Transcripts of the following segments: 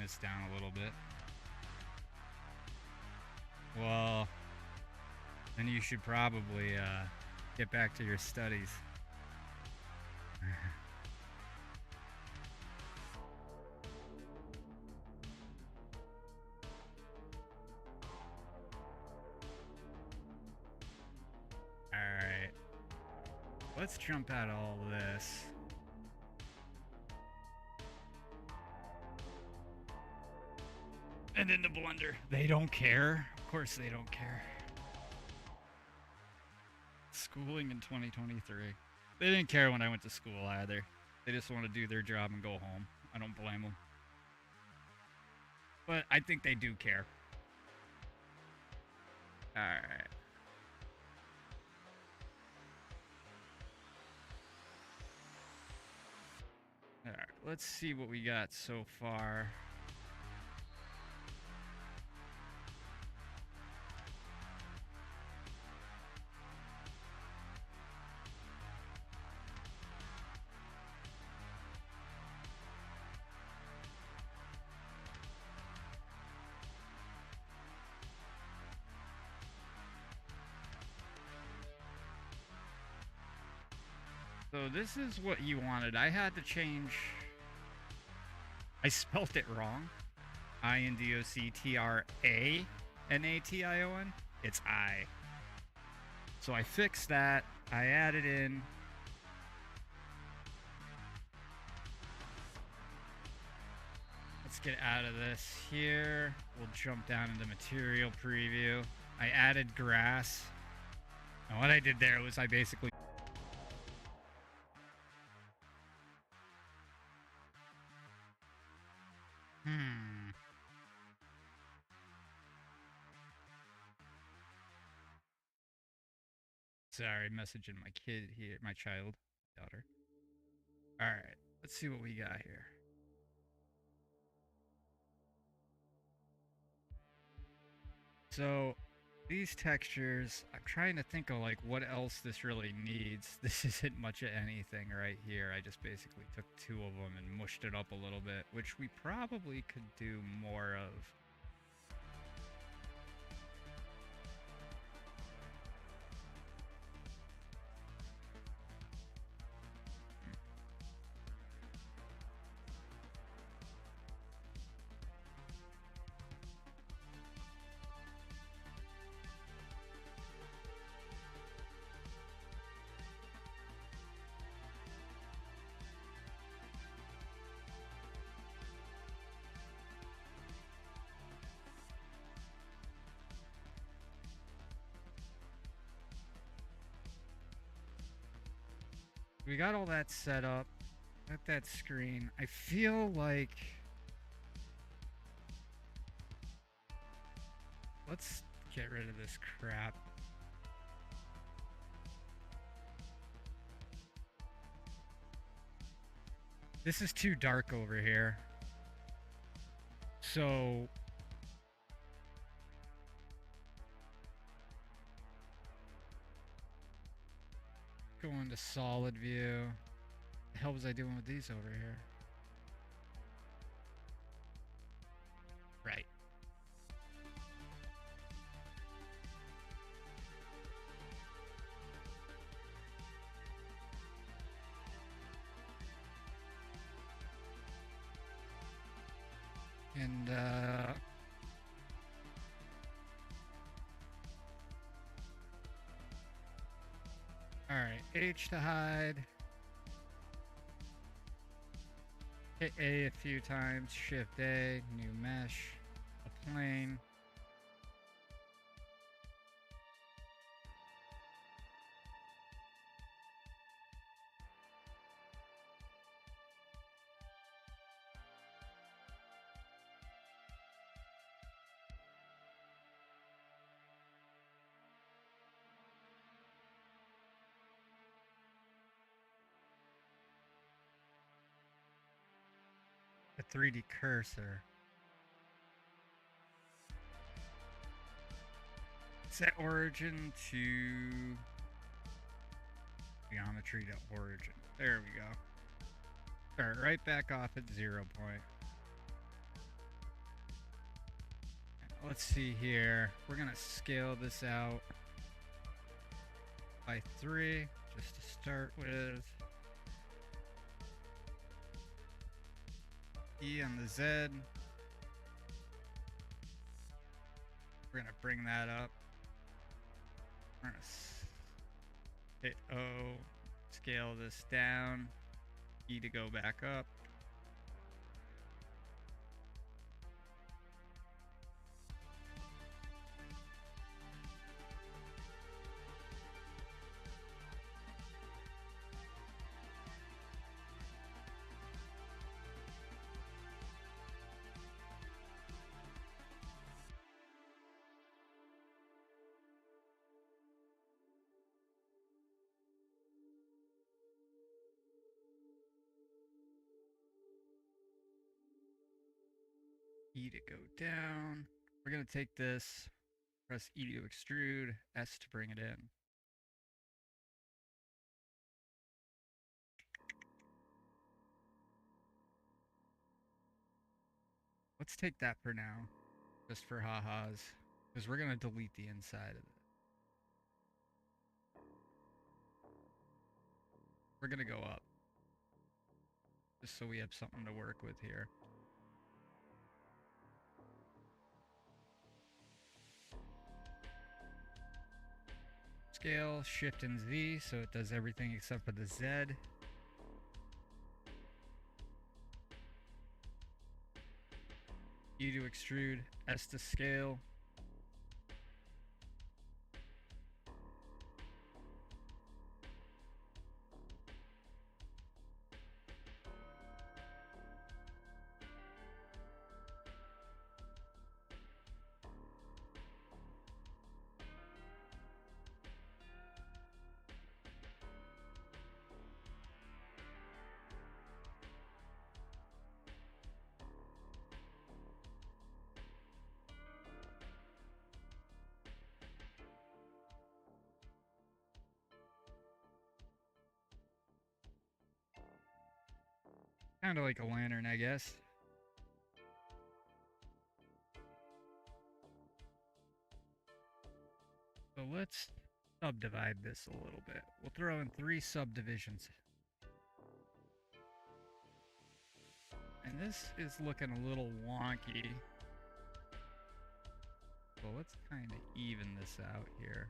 brightness down a little bit. Well, then you should probably get back to your studies. Alright. Let's jump out of all this. And into Blender. They don't care. Of course they don't care. Schooling in 2023. They didn't care when I went to school either. They just want to do their job and go home. I don't blame them. But I think they do care. Alright. Alright, let's see what we got so far. So this is what you wanted. I had to change. I spelt it wrong. INDOCTRANATION. It's I. So I fixed that. I added in. Let's get out of this here. We'll jump down into material preview. I added grass. And what I did there was I basically Sorry, messaging my kid here, my child, daughter. All right, let's see what we got here. So, these textures, I'm trying to think of like what else this really needs. This isn't much of anything right here. I just basically took two of them and mushed it up a little bit, which we probably could do more of. We got all that set up. Got that screen. I feel like let's get rid of this crap. This is too dark over here. So go into solid view. What the hell was I doing with these over here? Right. And alright, H to hide. Hit A a few times, Shift A, new mesh, a plane. A 3D cursor. Set origin to geometry to origin. There we go. Start right back off at 0 point. let's see here. We're gonna scale this out by 3 just to start with. E on the Z. We're gonna bring that up. We're gonna hit O, scale this down. E to go back up. E to go down. We're gonna take this, press E to extrude, S to bring it in. Let's take that for now, just for ha-has, because we're gonna delete the inside of it. We're gonna go up, just so we have something to work with here. Scale, Shift and Z, so it does everything except for the Z. E to extrude, S to scale. Kind of like a lantern, I guess. So let's subdivide this a little bit. We'll throw in 3 subdivisions. And this is looking a little wonky. So let's kind of even this out here.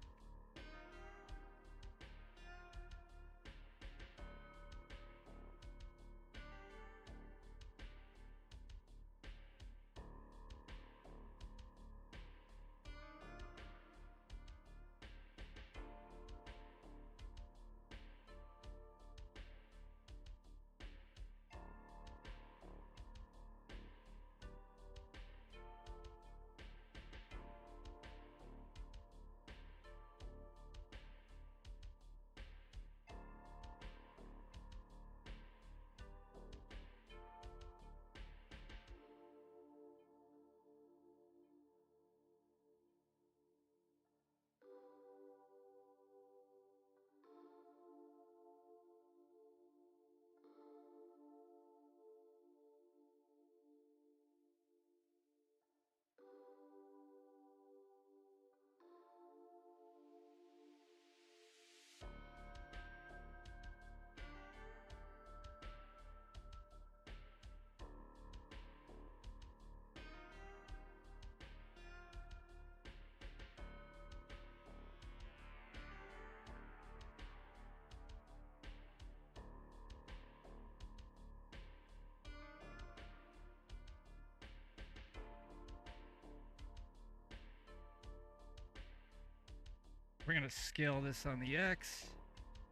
We're gonna scale this on the X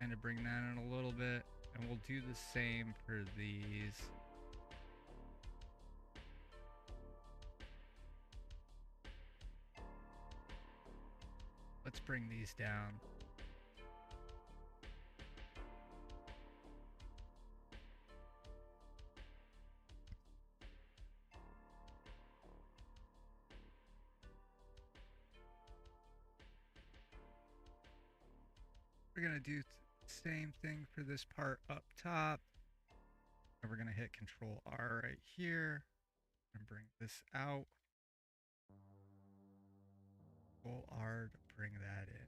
and to bring that in a little bit, and we'll do the same for these. Let's bring these down. We're gonna do the same thing for this part up top. And we're gonna hit Control R right here and bring this out. Control R to bring that in.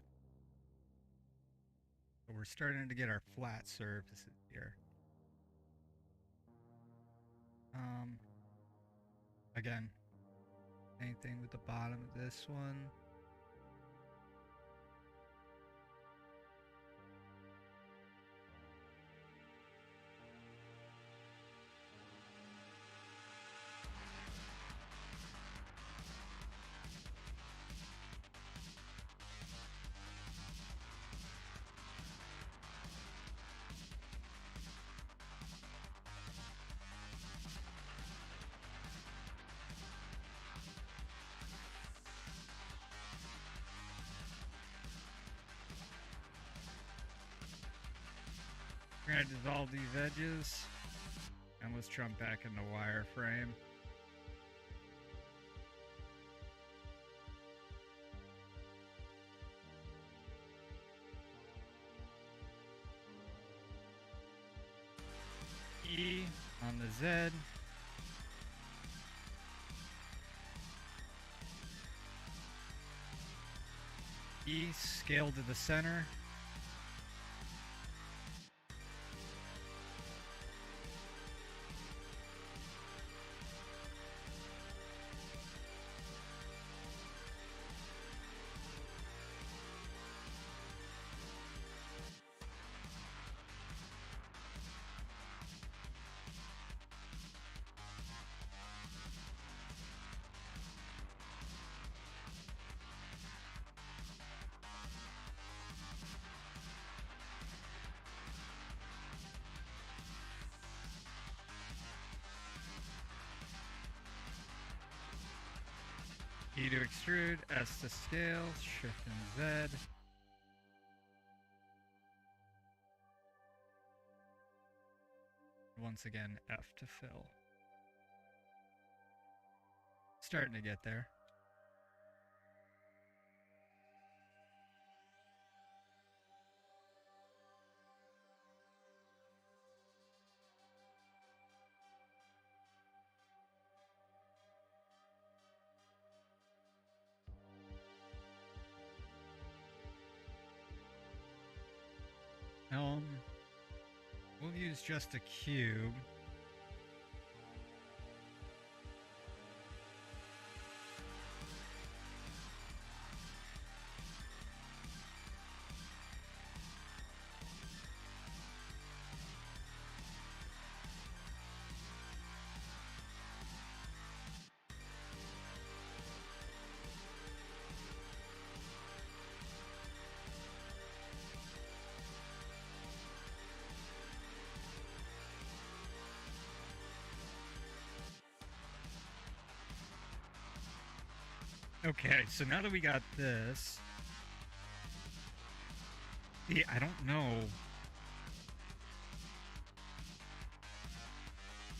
So we're starting to get our flat surfaces here. Again, same thing with the bottom of this one. We're gonna dissolve these edges, and let's jump back into wireframe. E on the Z. E, scale to the center. E to extrude, S to scale, Shift and Z. Once again, F to fill. Starting to get there. We'll use just a cube. Okay, so now that we got this, I don't know.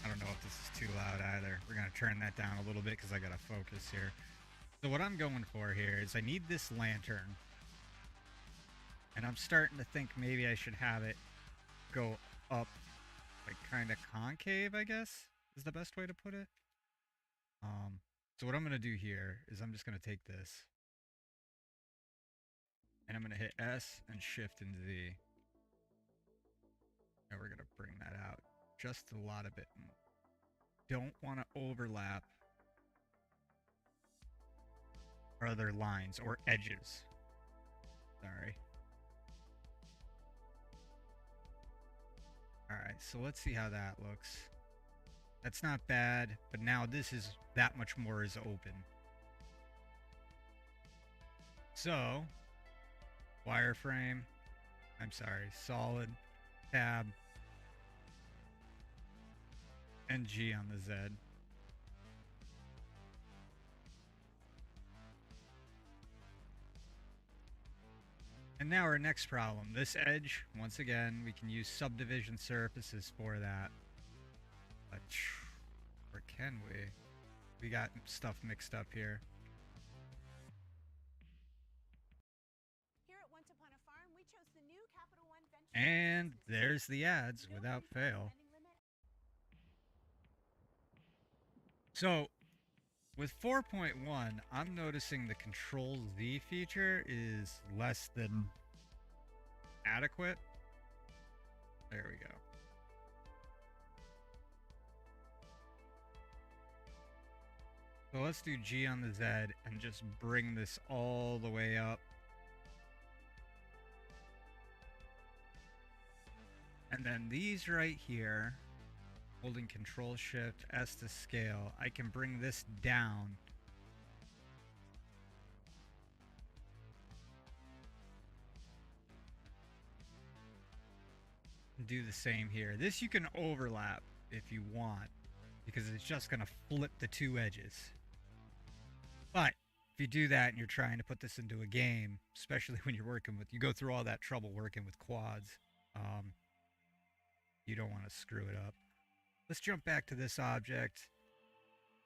I don't know if this is too loud either. We're gonna turn that down a little bit because I gotta focus here. So what I'm going for here is I need this lantern, and I'm starting to think maybe I should have it go up, like kind of concave, I guess is the best way to put it. So what I'm going to do here is I'm just going to take this and I'm going to hit S and Shift and Z. And we're going to bring that out just a lot of it. Don't want to overlap our other lines or edges. Sorry. Alright, so let's see how that looks. That's not bad, but now this is that much more is open. So, wireframe, I'm sorry, solid, tab, and G on the Z. And now our next problem, this edge, once again, we can use subdivision surfaces for that. But, or can we? We got stuff mixed up here. Here at Once Upon a Farm, we chose the new Capital One Venture. And there's the ads without fail. So, With 4.1, I'm noticing the Control Z feature is less than adequate. There we go. So let's do G on the Z and just bring this all the way up. And then these right here, holding Control Shift S to scale, I can bring this down. And do the same here. This you can overlap if you want, because it's just going to flip the two edges. But if you do that and you're trying to put this into a game, especially when you're working with, you go through all that trouble working with quads, you don't want to screw it up. Let's jump back to this object.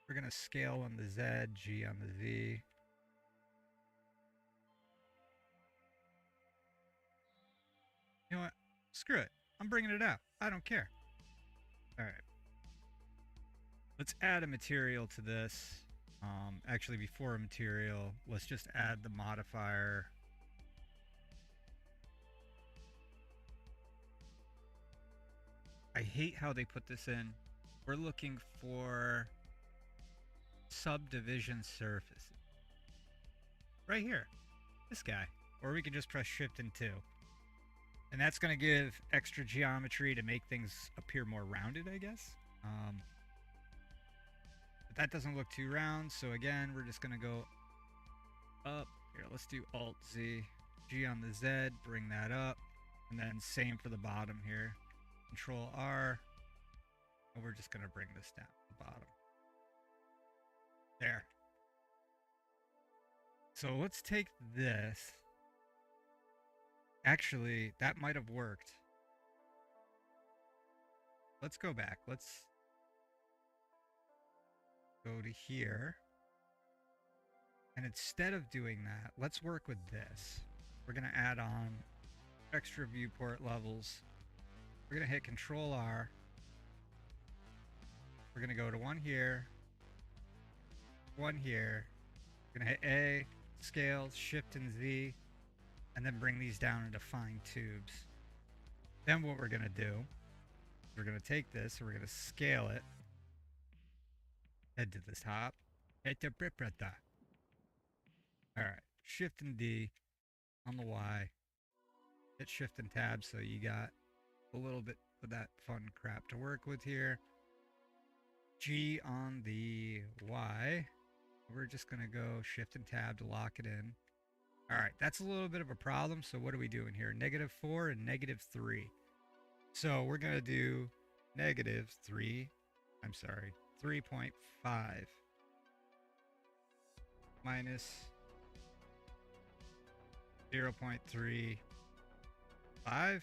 We're going to scale on the Z, G on the Z. You know what? Screw it. I'm bringing it out. I don't care. All right. Let's add a material to this. Actually, before a material, let's just add the modifier. I hate how they put this in. We're looking for subdivision surfaces. Right here. This guy. Or we can just press Shift and 2. And that's going to give extra geometry to make things appear more rounded, I guess. But that doesn't look too round, so again, we're just going to go up. Here, let's do Alt-Z. G on the Z, bring that up. And then same for the bottom here. Control-R. And we're just going to bring this down to the bottom. There. So let's take this. Actually, that might have worked. Let's go back. Let's go to here. And instead of doing that, let's work with this. We're going to add on extra viewport levels. We're going to hit Control R. We're going to go to one here, one here. We're going to hit A, scale, Shift and Z, and then bring these down into fine tubes. Then what we're going to do, we're going to take this, and we're going to scale it. Head to the top. Head to Briprata. Alright, Shift and D on the Y. Hit Shift and Tab so you got a little bit of that fun crap to work with here. G on the Y. We're just going to go Shift and Tab to lock it in. Alright, that's a little bit of a problem, so what are we doing here? -4 and -3. So we're going to do -3.5 minus 0.35.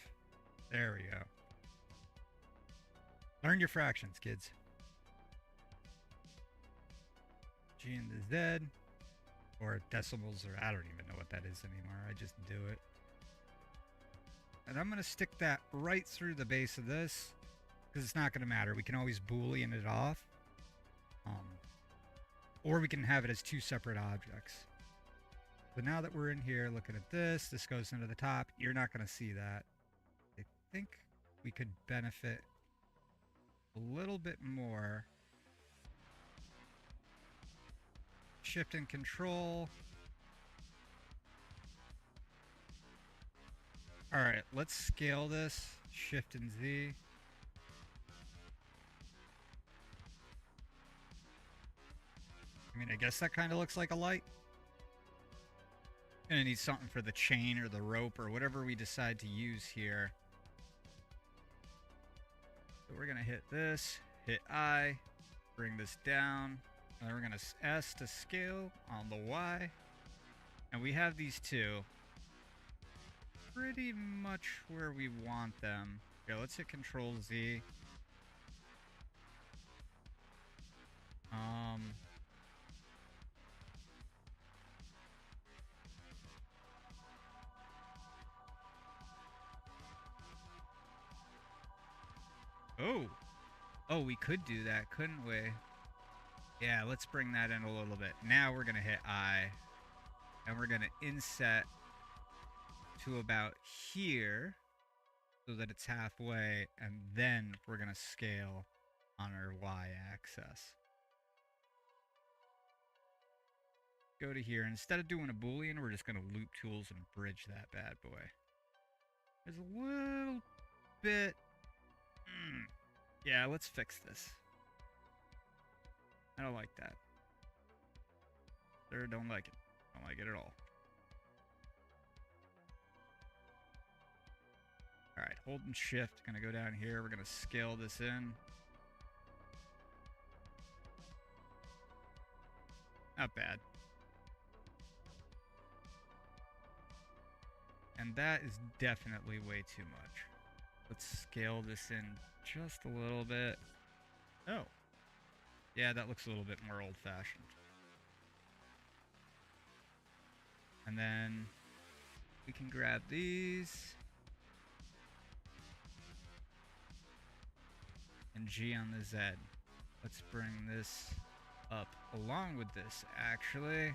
There we go. Learn your fractions, kids. G and the Z, or decimals, or I don't even know what that is anymore. I just do it. And I'm going to stick that right through the base of this, because it's not going to matter. We can always Boolean it off. Or we can have it as two separate objects. But now that we're in here looking at this, this goes into the top. You're not going to see that. I think we could benefit a little bit more. Shift and Control. Alright, let's scale this. Shift and Z. I mean, I guess that kind of looks like a light. Gonna need something for the chain or the rope or whatever we decide to use here. So we're gonna hit this, hit I, bring this down, and then we're gonna S to scale on the Y. And we have these two pretty much where we want them. Okay, let's hit Control Z. Oh, we could do that, couldn't we? Yeah, let's bring that in a little bit. Now we're going to hit I, and we're going to inset to about here so that it's halfway, and then we're going to scale on our Y axis. Go to here, and instead of doing a Boolean, we're just going to loop tools and bridge that bad boy. There's a little bit... Yeah, let's fix this. I don't like that. Sir, don't like it. Don't like it at all. Alright, holding shift, gonna go down here, we're gonna scale this in. Not bad. And that is definitely way too much. Let's scale this in just a little bit. Oh. Yeah, that looks a little bit more old-fashioned. And then we can grab these. And G on the Z. Let's bring this up along with this, actually.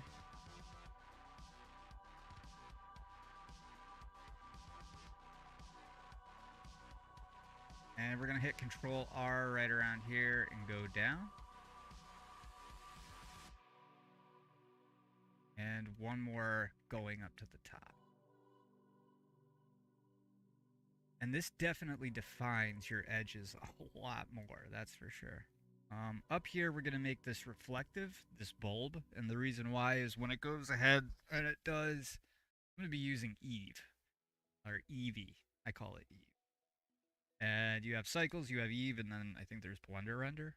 And we're going to hit Control R right around here and go down. And one more going up to the top. And this definitely defines your edges a lot more, that's for sure. Up here, we're going to make this reflective, this bulb. And the reason why is when it goes ahead and it does, I'm going to be using Eve, or Eevee. I call it Eve. And you have cycles, you have Eve, and then I think there's Blender Render.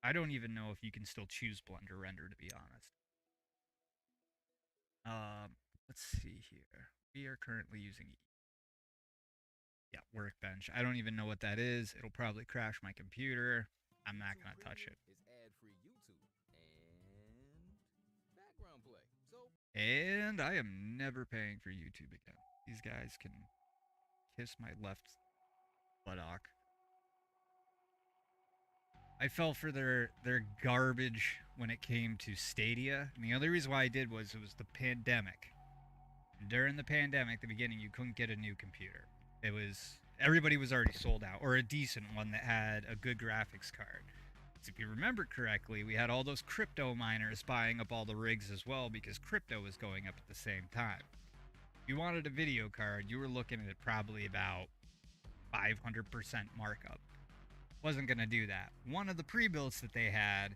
I don't even know if you can still choose Blender Render, to be honest. Let's see here. We are currently using Eve. Yeah, Workbench. I don't even know what that is. It'll probably crash my computer. I'm not going to touch it. And I am never paying for YouTube again. These guys can kiss my left buttock. I fell for their garbage when it came to Stadia. And the only reason why I did was it was the pandemic. During the pandemic, the beginning, you couldn't get a new computer. It was... Everybody was already sold out, or a decent one that had a good graphics card. So if you remember correctly, we had all those crypto miners buying up all the rigs as well because crypto was going up at the same time. If you wanted a video card, you were looking at probably about 500% markup. Wasn't going to do that. One of the pre-builds that they had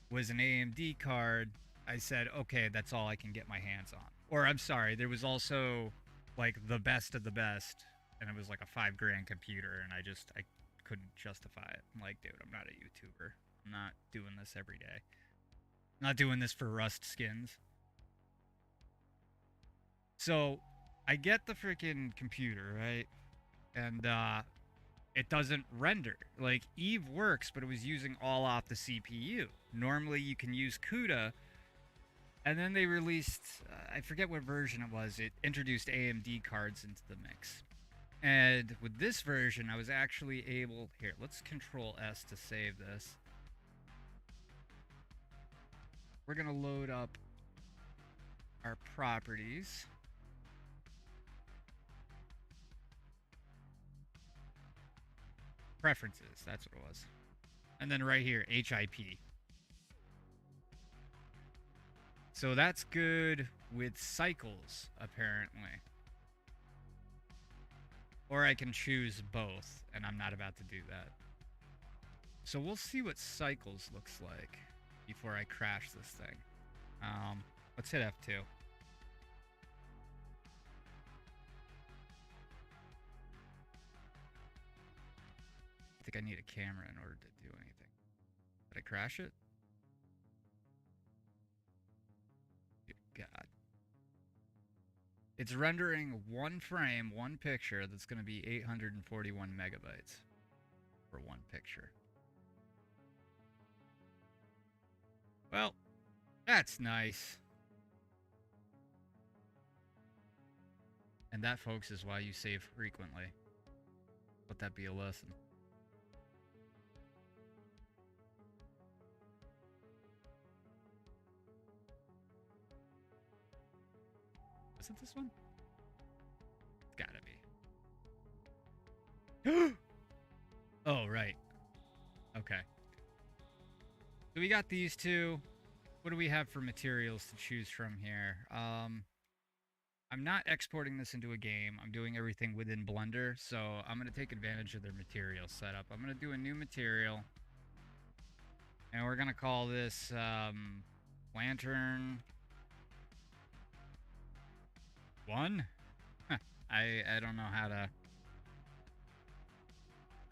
was an AMD card. I said, okay, that's all I can get my hands on. Or I'm sorry, there was also like the best of the best, and it was like a $5,000 computer, and I couldn't justify it. I'm like, dude, I'm not a YouTuber. I'm not doing this every day. I'm not doing this for Rust skins. So I get the freaking computer, right? And it doesn't render. Like, Eve works, but it was using all off the CPU. Normally you can use CUDA, and then they released, I forget what version it was, it introduced AMD cards into the mix. And with this version, I was actually able... Here, let's Control S to save this. We're going to load up our properties. Preferences, that's what it was. And then right here, HIP. So that's good with cycles, apparently. Or I can choose both, and I'm not about to do that. So we'll see what cycles looks like before I crash this thing. Let's hit F2. I think I need a camera in order to do anything. Did I crash it? Good God. It's rendering one frame, one picture, that's going to be 841 megabytes for one picture. Well, that's nice. And that, folks, is why you save frequently. Let that be a lesson. Is it this one? It's gotta be. Oh, right. Okay. So we got these two. What do we have for materials to choose from here? I'm not exporting this into a game. I'm doing everything within Blender, so I'm going to take advantage of their material setup. I'm going to do a new material, and we're going to call this Lantern 1? I don't know how to...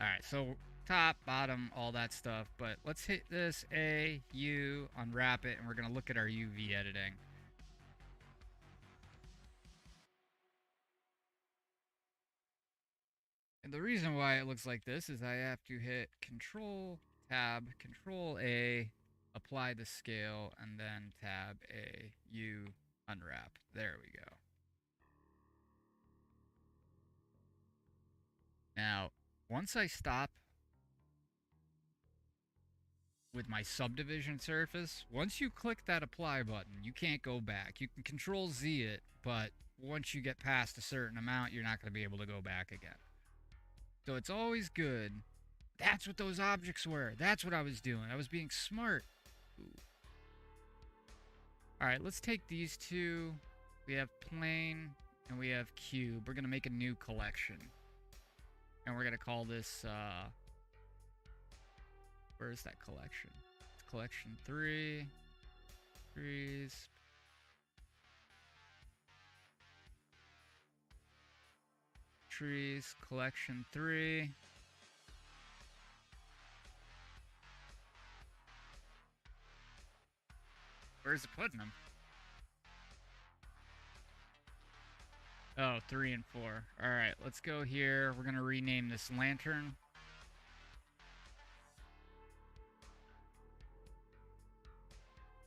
Alright, so top, bottom, all that stuff, but let's hit this A, U, unwrap it, and we're going to look at our UV editing. And the reason why it looks like this is I have to hit Control Tab, Control A, apply the scale, and then Tab A, U, unwrap. There we go. Now, once I stop with my subdivision surface, once you click that apply button, you can't go back. You can Control Z it, but once you get past a certain amount, you're not going to be able to go back again. So it's always good. That's what those objects were. That's what I was doing. I was being smart. Alright, let's take these two. We have plane and we have cube. We're going to make a new collection. And we're going to call this, where's that collection? It's collection 3. Trees. Trees, collection 3. Where's it putting them? Oh, 3 and 4. Alright, let's go here. We're going to rename this lantern.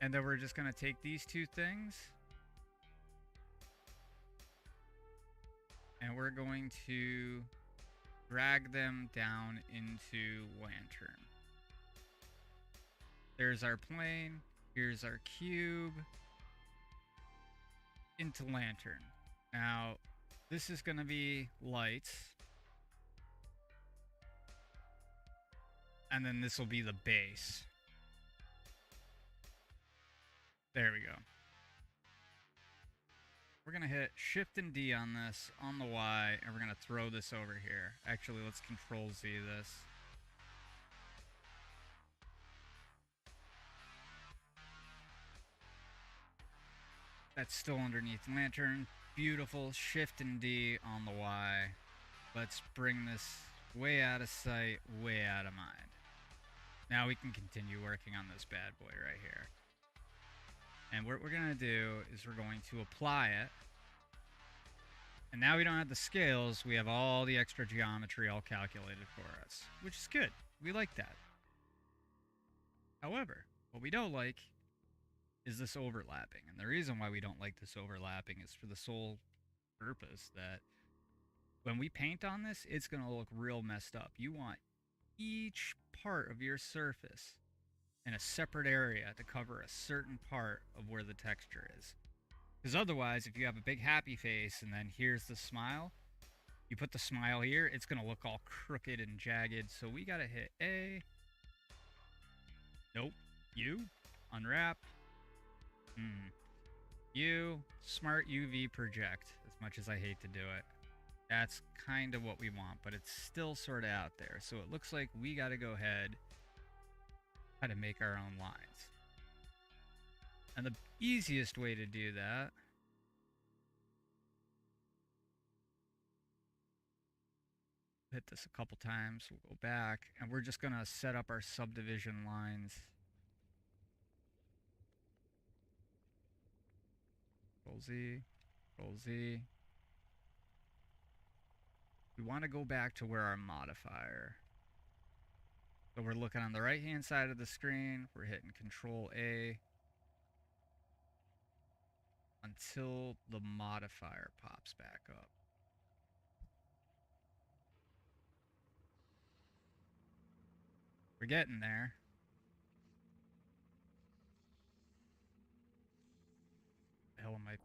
And then we're just going to take these two things. And we're going to drag them down into lantern. There's our plane. Here's our cube. Into lantern. Now, this is going to be lights. And then this will be the base. There we go. We're going to hit Shift and D on this, on the Y, and we're going to throw this over here. Actually, let's Control Z this. That's still underneath lantern. Beautiful. Shift and D on the Y. Let's bring this way out of sight, way out of mind. Now we can continue working on this bad boy right here. And what we're going to do is we're going to apply it. And now we don't have the scales. We have all the extra geometry all calculated for us, which is good. We like that. However, what we don't like is this overlapping. And the reason why we don't like this overlapping is for the sole purpose that when we paint on this, it's going to look real messed up. You want each part of your surface in a separate area to cover a certain part of where the texture is. Because otherwise, if you have a big happy face and then here's the smile, you put the smile here, it's going to look all crooked and jagged. So we got to hit A. Nope. U. Unwrap. U. Smart UV project. As much as I hate to do it. That's kind of what we want, but it's still sort of out there. So it looks like we got to go ahead how to make our own lines. And the easiest way to do that hit this a couple times, we'll go back, and we're just going to set up our subdivision lines. Control Z, Control Z. We want to go back to where our modifier. So we're looking on the right hand side of the screen, we're hitting Control A until the modifier pops back up. We're getting there. The hell am I?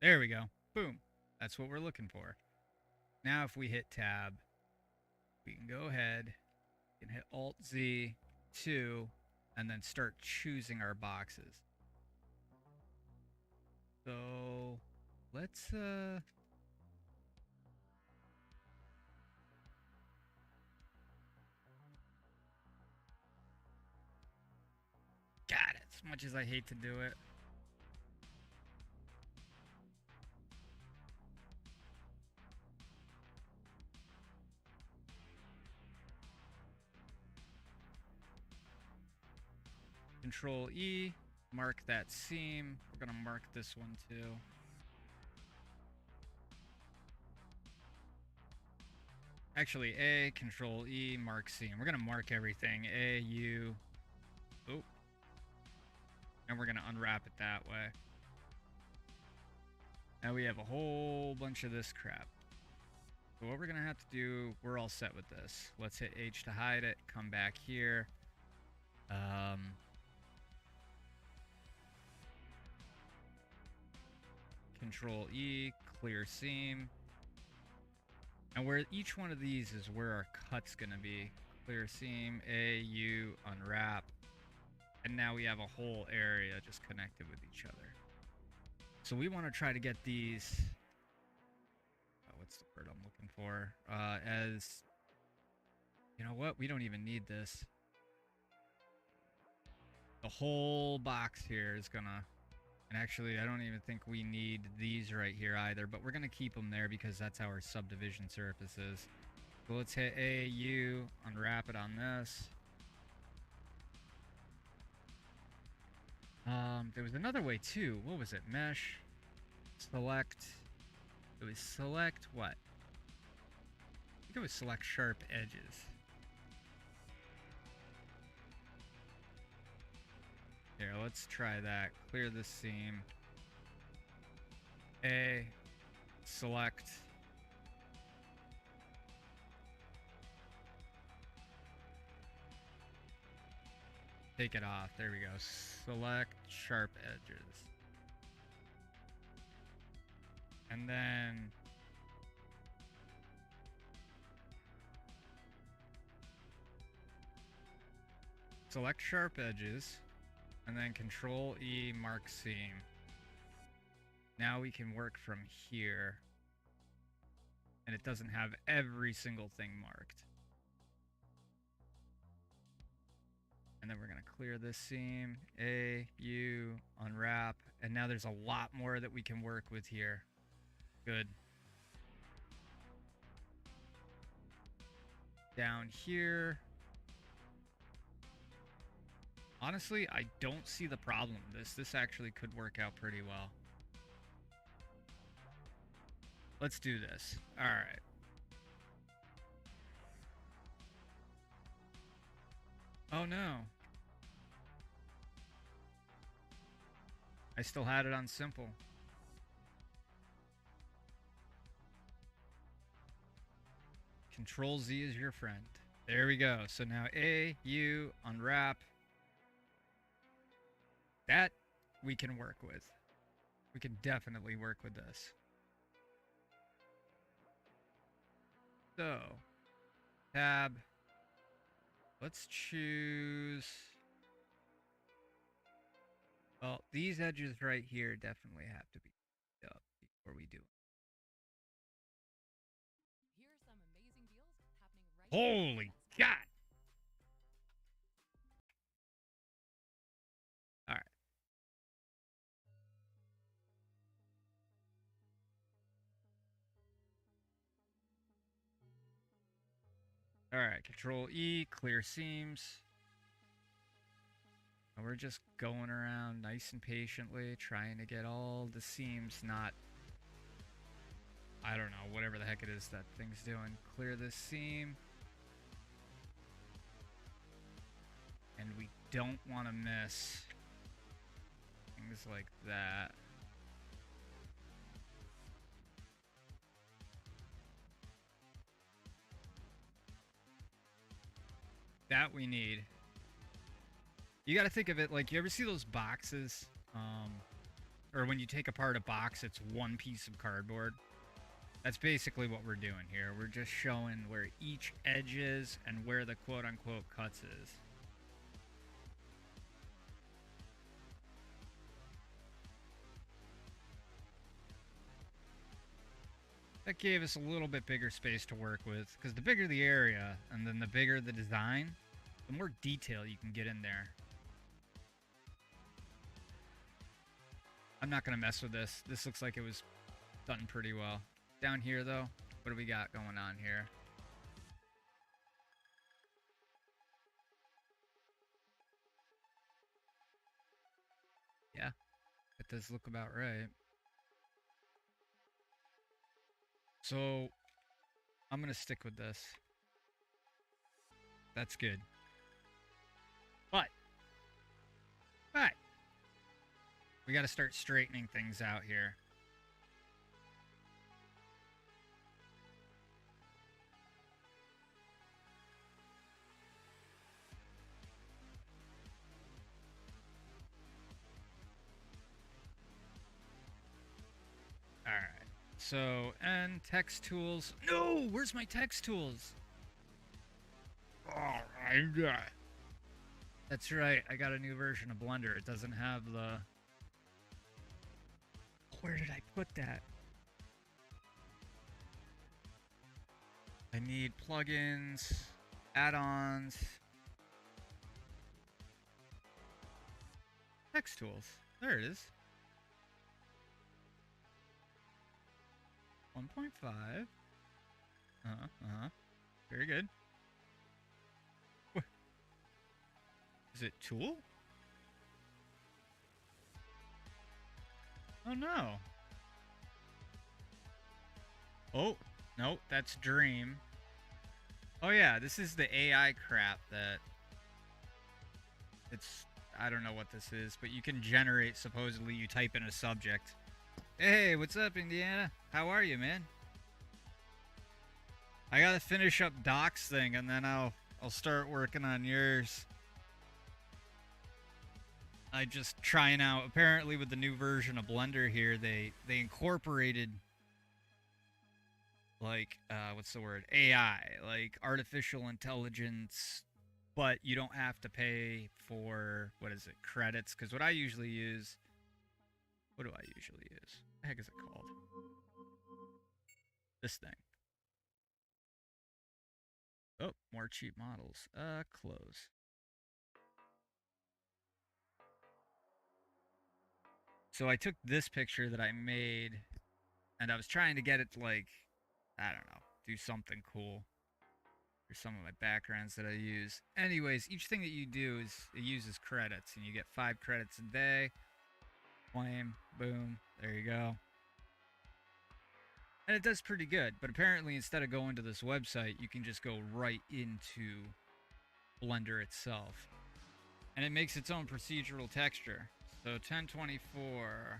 There we go. Boom. That's what we're looking for. Now if we hit tab, we can go ahead and hit Alt Z 2 and then start choosing our boxes. So let's God, as much as I hate to do it. Control E, mark that seam. We're gonna mark this one too. Actually, A, Control E, mark seam. We're gonna mark everything. A, U, oh. And we're gonna unwrap it that way. Now we have a whole bunch of this crap. So what we're gonna have to do, we're all set with this. Let's hit H to hide it, come back here. Control E, clear seam. And where each one of these is where our cut's gonna be. Clear seam, A, U, unwrap. And now we have a whole area just connected with each other. So we want to try to get these, what's the word I'm looking for? As, you know what? We don't even need this. The whole box here is gonna, and actually I don't even think we need these right here either, but we're gonna keep them there because that's how our subdivision surface is. So let's hit A, U, unwrap it on this. There was another way too. What was it? Mesh, select. It was select what? I think it was select sharp edges. Here, let's try that. Clear this seam. A, select. Take it off. There we go. Select sharp edges. And then select sharp edges. And then Control E, mark seam. Now we can work from here. And it doesn't have every single thing marked. And then we're going to clear this seam. A, U, unwrap. And now there's a lot more that we can work with here. Good. Down here. Honestly, I don't see the problem with this. This actually could work out pretty well. Let's do this. All right. Oh no. I still had it on simple. Control Z is your friend. There we go. So now A, U, unwrap. That we can work with. We can definitely work with this. So, tab. Let's choose. Well, these edges right here definitely have to be up before we do it. Here are some amazing deals happening right Holy God! All right. All right, Control E, clear seams. And we're just going around nice and patiently, trying to get all the seams not, I don't know, whatever the heck it is that thing's doing. Clear this seam. And we don't want to miss things like that. That we need. You got to think of it like, you ever see those boxes, or when you take apart a box, it's one piece of cardboard. That's basically what we're doing here. We're just showing where each edge is and where the quote-unquote cuts is. That gave us a little bit bigger space to work with, because the bigger the area and then the bigger the design, the more detail you can get in there. I'm not going to mess with this. This looks like it was done pretty well. Down here, though, what do we got going on here? Yeah, it does look about right. So, I'm going to stick with this. That's good. But, we got to start straightening things out here. Alright. So, and text tools. No! Where's my text tools? Oh, my God. That's right. I got a new version of Blender. It doesn't have the... Where did I put that? I need plugins, add-ons, text tools. There it is. 1.5. Very good. What? Is it tool? Oh no. Oh, no, that's Dream. Oh yeah, this is the AI crap that... It's... I don't know what this is, but you can generate, supposedly, you type in a subject. Hey, what's up, Indiana? How are you, man? I gotta finish up Doc's thing, and then I'll start working on yours. I just trying out. Apparently, with the new version of Blender here, they incorporated, like, what's the word? AI, like artificial intelligence, but you don't have to pay for, what is it, credits? Because what I usually use... What do I usually use? What the heck is it called? This thing. Oh, more cheap models. Close. So I took this picture that I made, and I was trying to get it to, like, I don't know, do something cool. Here's some of my backgrounds that I use. Anyways, each thing that you do is, it uses credits, and you get 5 credits a day. Flame, boom, there you go. And it does pretty good, but apparently instead of going to this website, you can just go right into Blender itself. And it makes its own procedural texture. So 1024.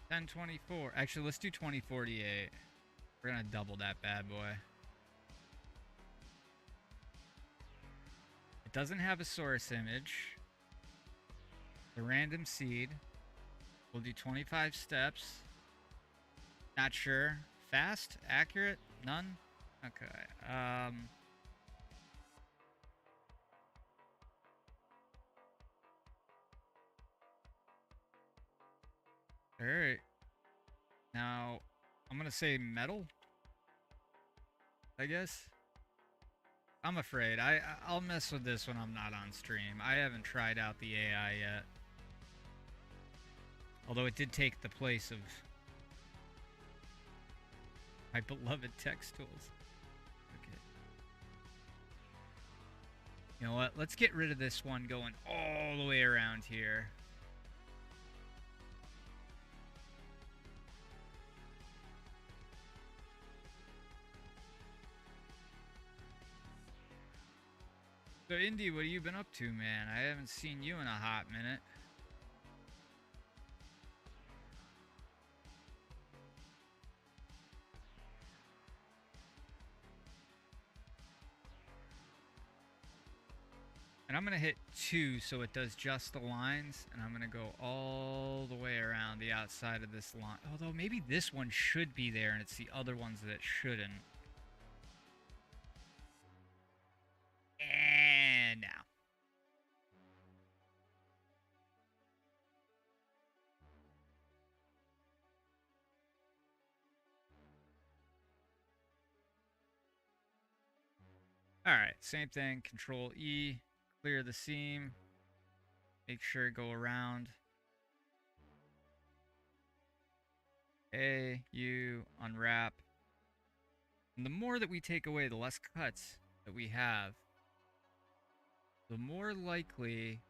1024. Actually, let's do 2048. We're gonna double that bad boy. It doesn't have a source image. The random seed. We'll do 25 steps. Not sure. Fast? Accurate? None? Okay. Alright. Now, I'm gonna say metal, I guess. I'm afraid. I'll mess with this when I'm not on stream. I haven't tried out the AI yet. Although it did take the place of my beloved text tools. Okay. You know what? Let's get rid of this one going all the way around here. So, Indy, what have you been up to, man? I haven't seen you in a hot minute. And I'm going to hit 2 so it does just the lines. And I'm going to go all the way around the outside of this line. Although maybe this one should be there and it's the other ones that shouldn't. And now. Alright, same thing. Control E. Clear the seam. Make sure go around. A, U, unwrap. And the more that we take away, the less cuts that we have, the more likely...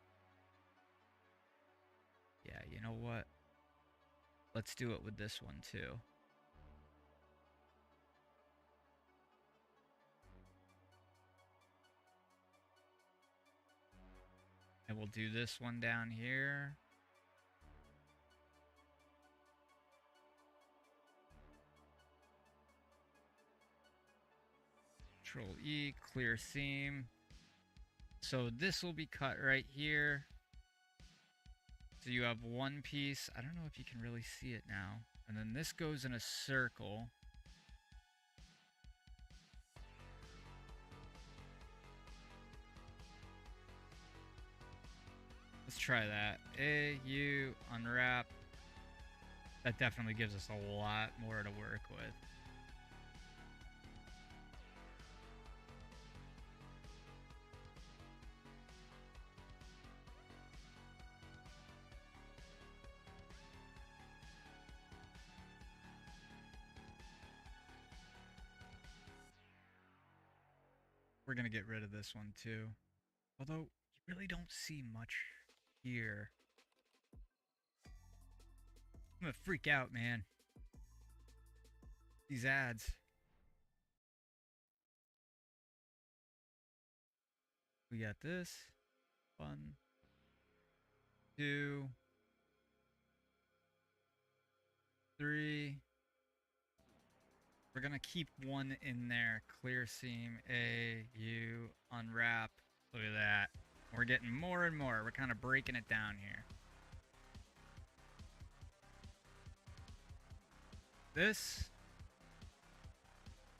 Yeah, you know what? Let's do it with this one too. And we'll do this one down here. Control E, clear seam. So this will be cut right here. So you have one piece. I don't know if you can really see it now. And then this goes in a circle. Let's try that. A, U, unwrap. That definitely gives us a lot more to work with. We're going to get rid of this one too. Although, you really don't see much here. I'm going to freak out, man. These ads. We got this. 1, 2, 3. We're going to keep one in there. Clear seam, A, U, unwrap. Look at that. We're getting more and more. We're kind of breaking it down here. This.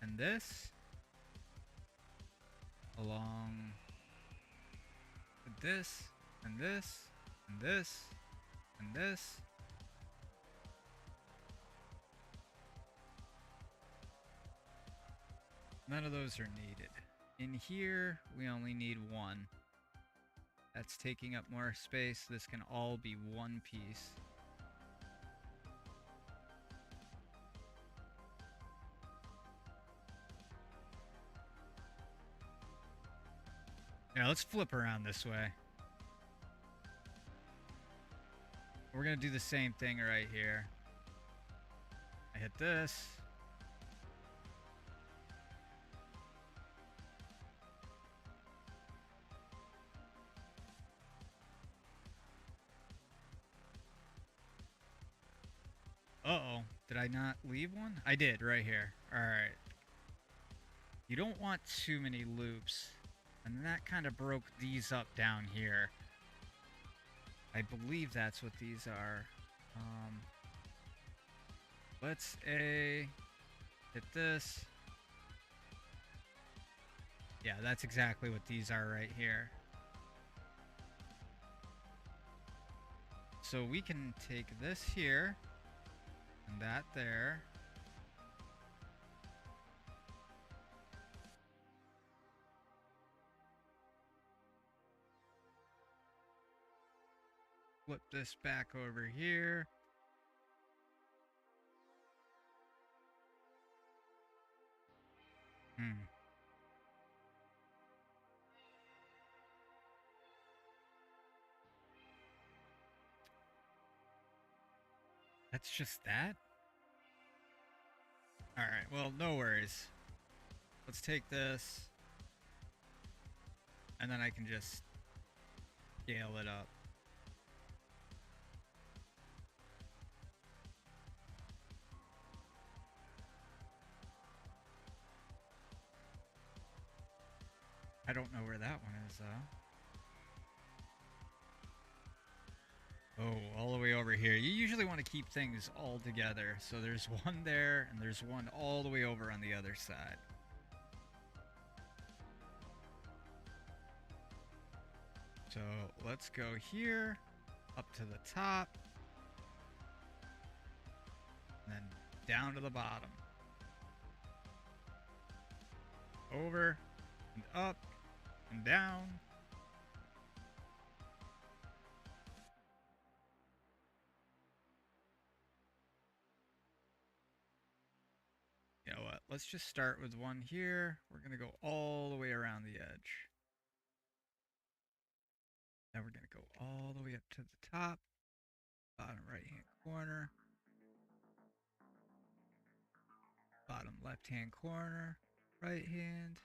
And this. Along with this. And this. And this. And this. None of those are needed. In here, we only need one. That's taking up more space. This can all be one piece. Yeah, let's flip around this way. We're gonna do the same thing right here. I hit this. Uh-oh. Did I not leave one? I did, right here. Alright. You don't want too many loops. And that kind of broke these up down here. I believe that's what these are. Let's hit this. Yeah, that's exactly what these are right here. So we can take this here and that there. Flip this back over here. That's just that? Alright, well, no worries. Let's take this. And then I can just scale it up. I don't know where that one is, though. all the way over here. You usually want to keep things all together. So there's one there, and there's one all the way over on the other side. So let's go here, up to the top, and then down to the bottom. Over, and up, and down. You know what? Let's just start with one here. We're going to go all the way around the edge. Now we're going to go all the way up to the top, bottom right-hand corner, bottom left-hand corner, right hand,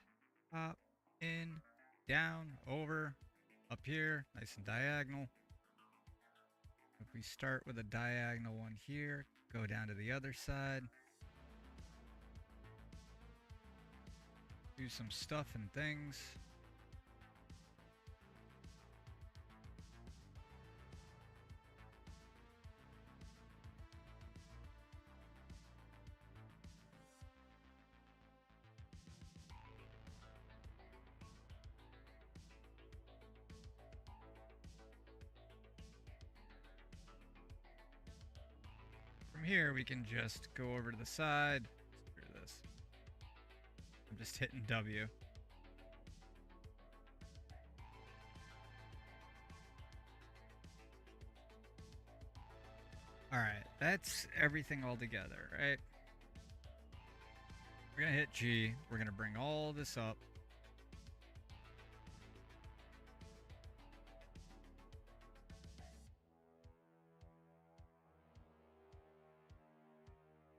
top, in, down, over, up here, nice and diagonal. If we start with a diagonal one here, go down to the other side. Do some stuff and things. From here, we can just go over to the side. Screw this. I'm just hitting W. Alright, that's everything all together, right? We're gonna hit G. We're gonna bring all this up.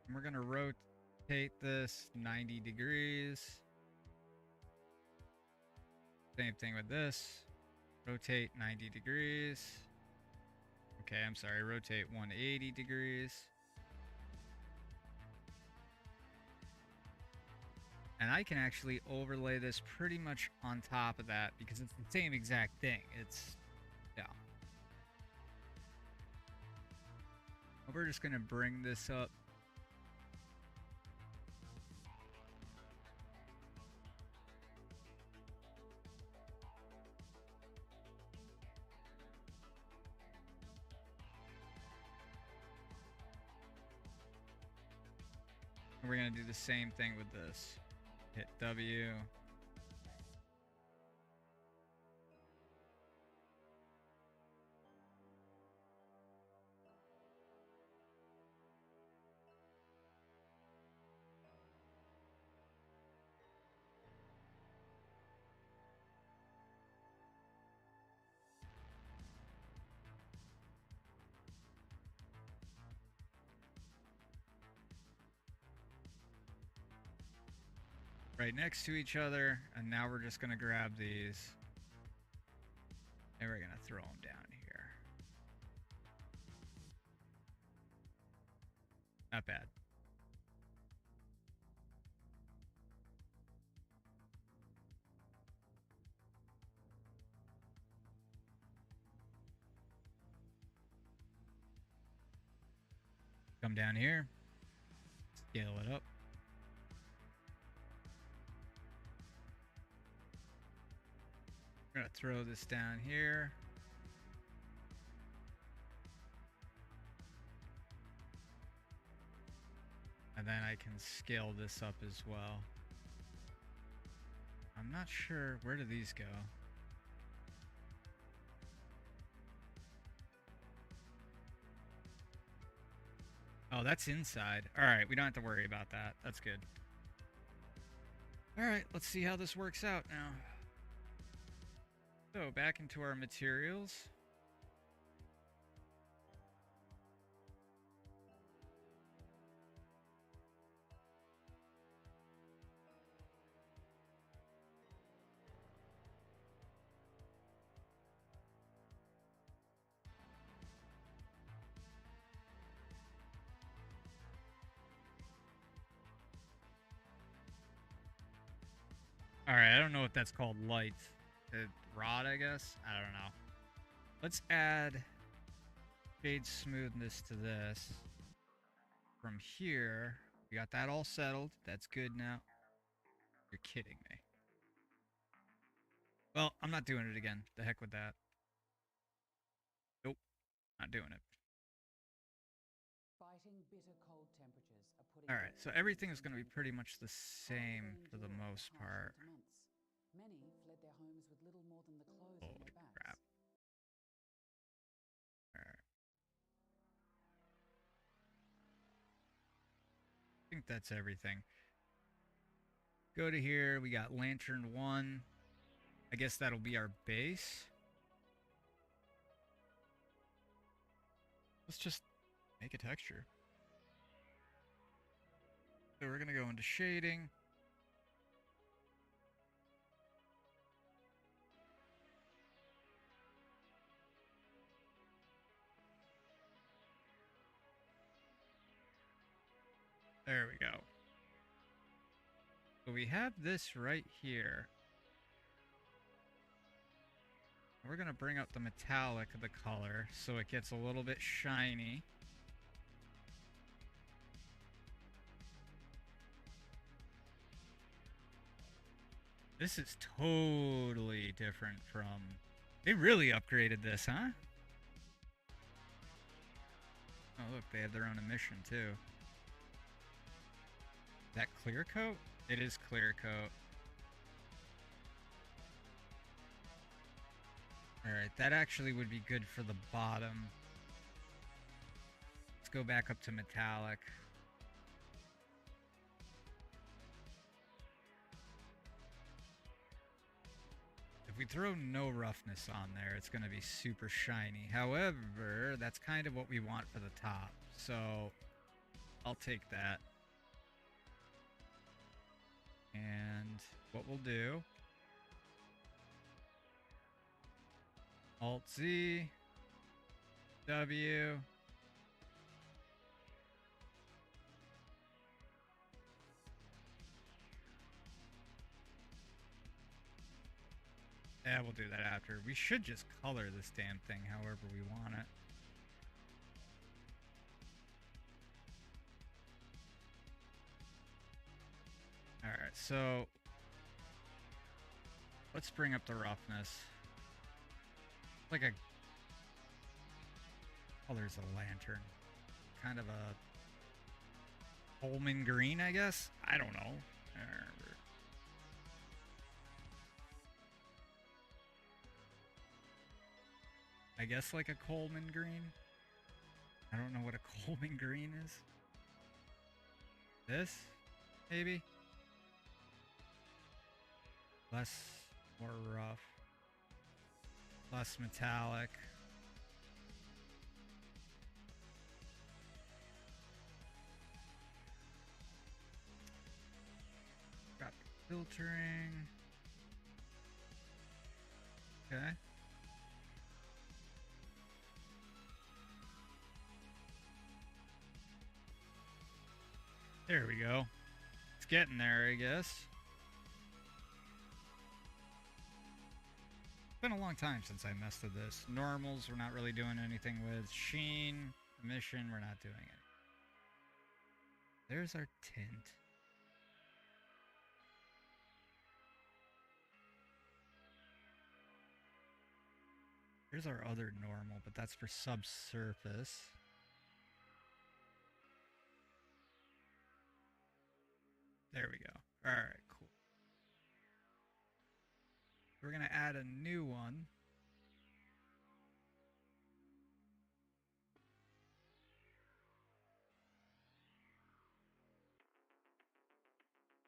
And we're gonna rotate this 90 degrees. Same thing with this. Rotate 90 degrees. Okay, I'm sorry, rotate 180 degrees. And I can actually overlay this pretty much on top of that because it's the same exact thing. It's, yeah. We're just gonna bring this up. We're going to do the same thing with this. Hit W. Right next to each other, and now we're just gonna grab these and we're gonna throw them down here. Not bad. Come down here, scale it up. We're gonna throw this down here. And then I can scale this up as well. I'm not sure, where do these go? Oh, that's inside. Alright, we don't have to worry about that. That's good. Alright, let's see how this works out now. So, back into our materials. Alright, I don't know what that's called, light. Rod, I guess? I don't know. Let's add shade smoothness to this. From here, we got that all settled. That's good now. You're kidding me. Well, I'm not doing it again. The heck with that. Nope, not doing it. Biting bitter cold temperatures are putting All right, so everything is going to be pretty much the same for the most part. Many fled their homes with little more than the clothes on Holy their backs. crap. All right. I think that's everything. Go to here. We got lantern 1. I guess that'll be our base. Let's just make a texture. So we're going to go into shading. There we go. So we have this right here. We're going to bring up the metallic of the color so it gets a little bit shiny. This is totally different from... They really upgraded this, huh? Oh, look, they have their own emission, too. Is that clear coat? It is clear coat. Alright, that actually would be good for the bottom. Let's go back up to metallic. If we throw no roughness on there, it's going to be super shiny. However, that's kind of what we want for the top. So, I'll take that. And what we'll do... Alt-Z, W, yeah, we'll do that after. We should just color this damn thing however we want it. Alright, so let's bring up the roughness. Like a color's a lantern. Kind of a Coleman green, I guess? I don't know. I guess like a Coleman green? I don't know what a Coleman green is. This? Maybe? Less, more rough. Less metallic. Got filtering. Okay. There we go. It's getting there, I guess. Been a long time since I messed with this. Normals we're not really doing anything with. Sheen, emission, we're not doing it. There's our tint. Here's our other normal, but that's for subsurface. There we go. Alright, cool. We're going to add a new one.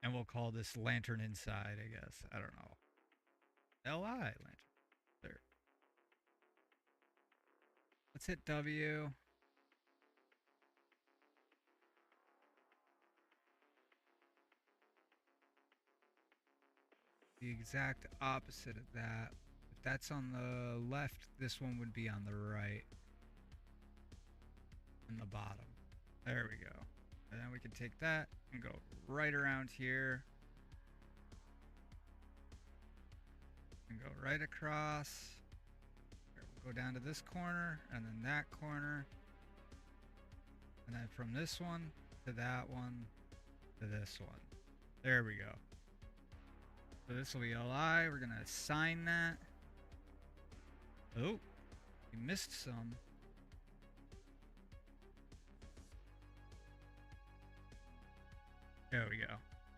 And we'll call this lantern inside, I guess. I don't know. LI lantern. There. Let's hit W. The exact opposite of that. If that's on the left, this one would be on the right. And the bottom. There we go. And then we can take that and go right around here. And go right across. Here, we'll Go down to this corner, and then that corner. And then from this one to that one to this one. There we go. So this will be LI. We're going to assign that. Oh, we missed some. There we go.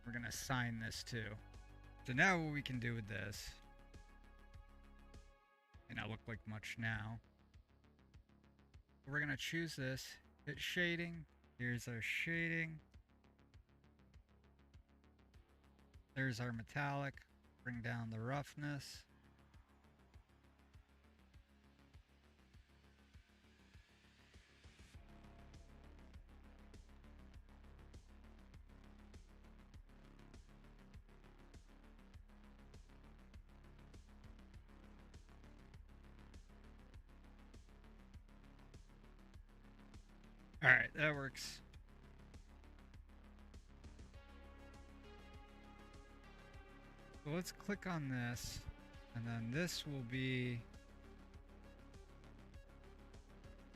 We're going to assign this too. So now what we can do with this, may not look like much now. We're going to choose this, hit shading. Here's our shading. There's our metallic. Bring down the roughness. All right, that works. So let's click on this, and then this will be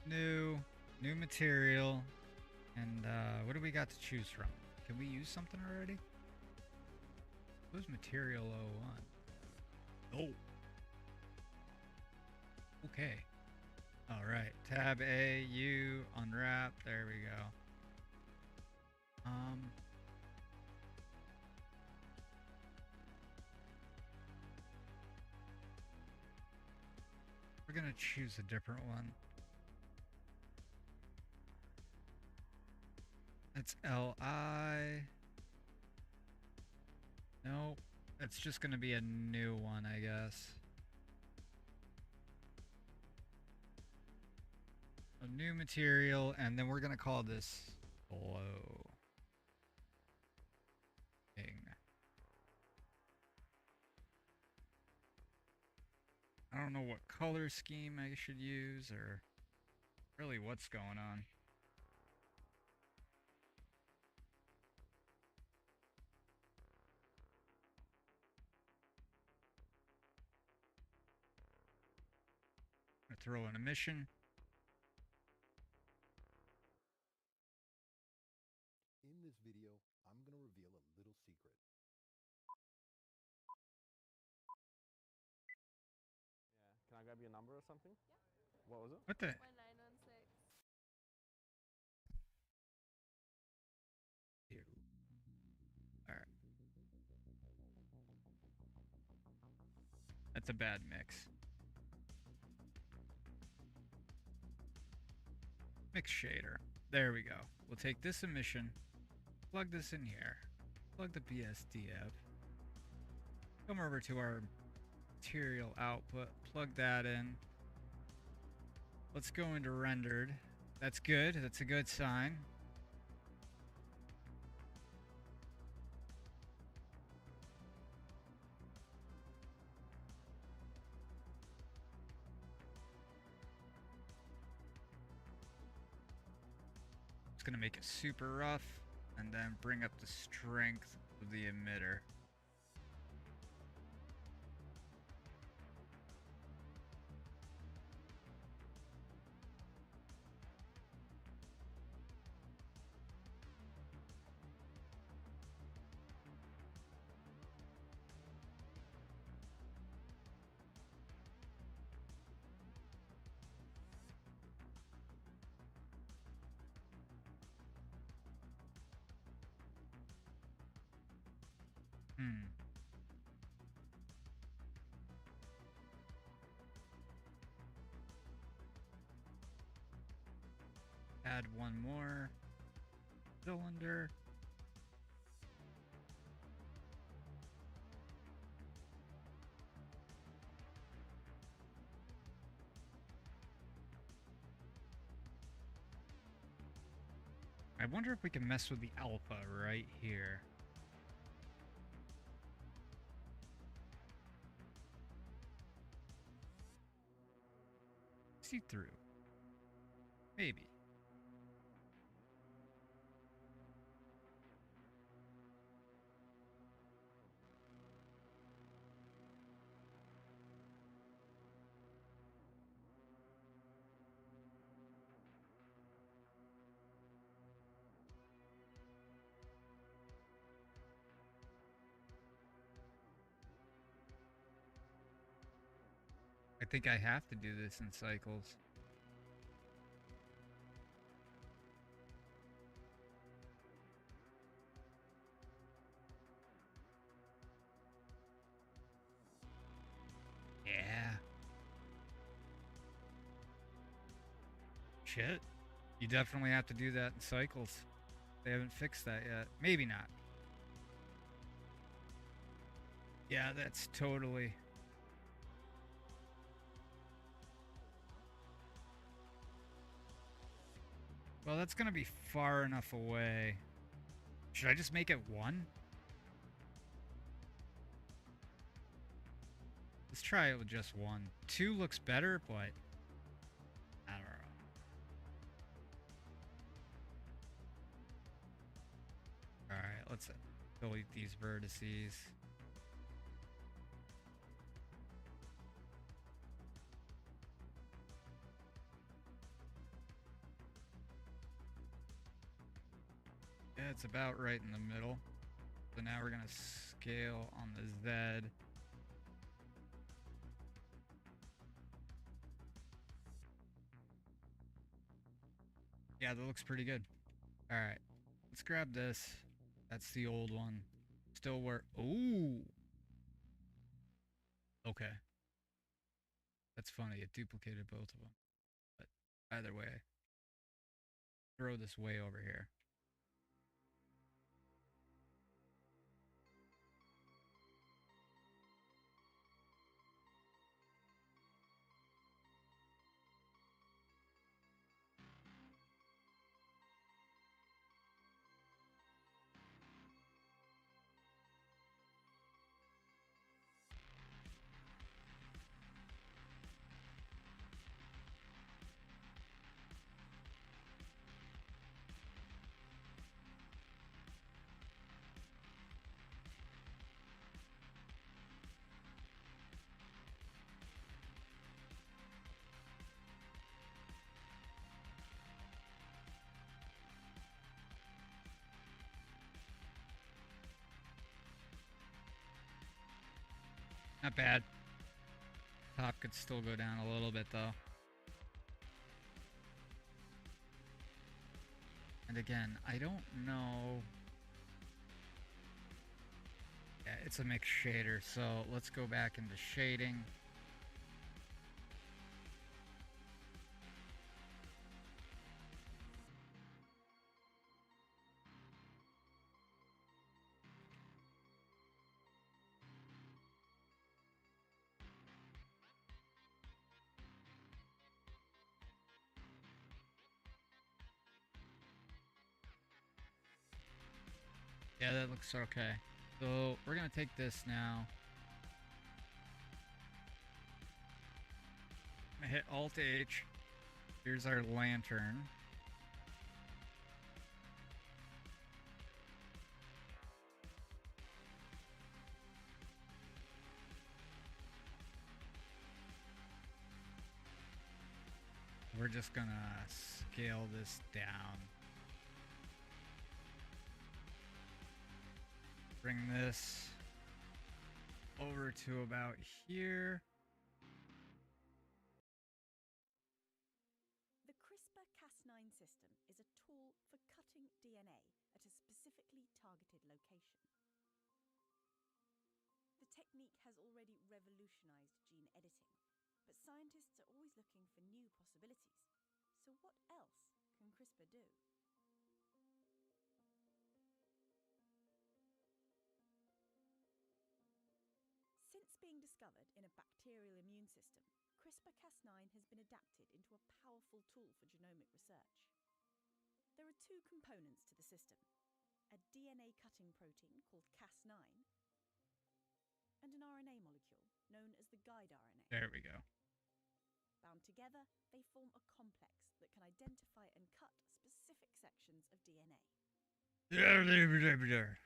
new material, and what do we got to choose from? Can we use something already? Who's material 01? Oh. Okay. All right. Tab A, U, unwrap. There we go. We're gonna choose a different one. It's LI. Nope. It's just gonna be a new one, I guess. A new material, and then we're gonna call this glow. I don't know what color scheme I should use, or really what's going on. I'm gonna throw in a mission. In this video, I'm going to reveal a little secret. Yeah, can I grab your number or something? Yeah. What was it? What the? 1916. Alright. That's a bad mix. Mix shader. There we go. We'll take this emission, plug this in here, plug the BSDF, come over to our material output, plug that in. Let's go into rendered. That's good. That's a good sign. It's gonna make it super rough and then bring up the strength of the emitter. Add one more cylinder. I wonder if we can mess with the alpha right here. See through. Maybe. I think I have to do this in cycles. Yeah. Shit. You definitely have to do that in cycles. They haven't fixed that yet. Maybe not. Yeah, that's totally... Well, that's gonna be far enough away. Should I just make it 1? Let's try it with just 1. 2 looks better, but I don't know. Alright, let's delete these vertices. Yeah, it's about right in the middle. So now we're gonna scale on the Z. Yeah, that looks pretty good. Alright, let's grab this. That's the old one. Still work. Ooh. Okay. That's funny. It duplicated both of them. But either way, throw this way over here. Not bad. Top could still go down a little bit though. And again, I don't know. Yeah, it's a mixed shader, so let's go back into shading. Yeah, that looks okay. So we're gonna take this now. I'm gonna hit Alt H. Here's our lantern. We're just gonna scale this down. Bring this over to about here. The CRISPR-Cas9 system is a tool for cutting DNA at a specifically targeted location. The technique has already revolutionized gene editing, but scientists are always looking for new possibilities. So what else can CRISPR do? Since being discovered in a bacterial immune system, CRISPR-Cas9 has been adapted into a powerful tool for genomic research. There are 2 components to the system: a DNA cutting protein called Cas9 and an RNA molecule known as the guide RNA. There we go. Bound together, they form a complex that can identify and cut specific sections of DNA. There.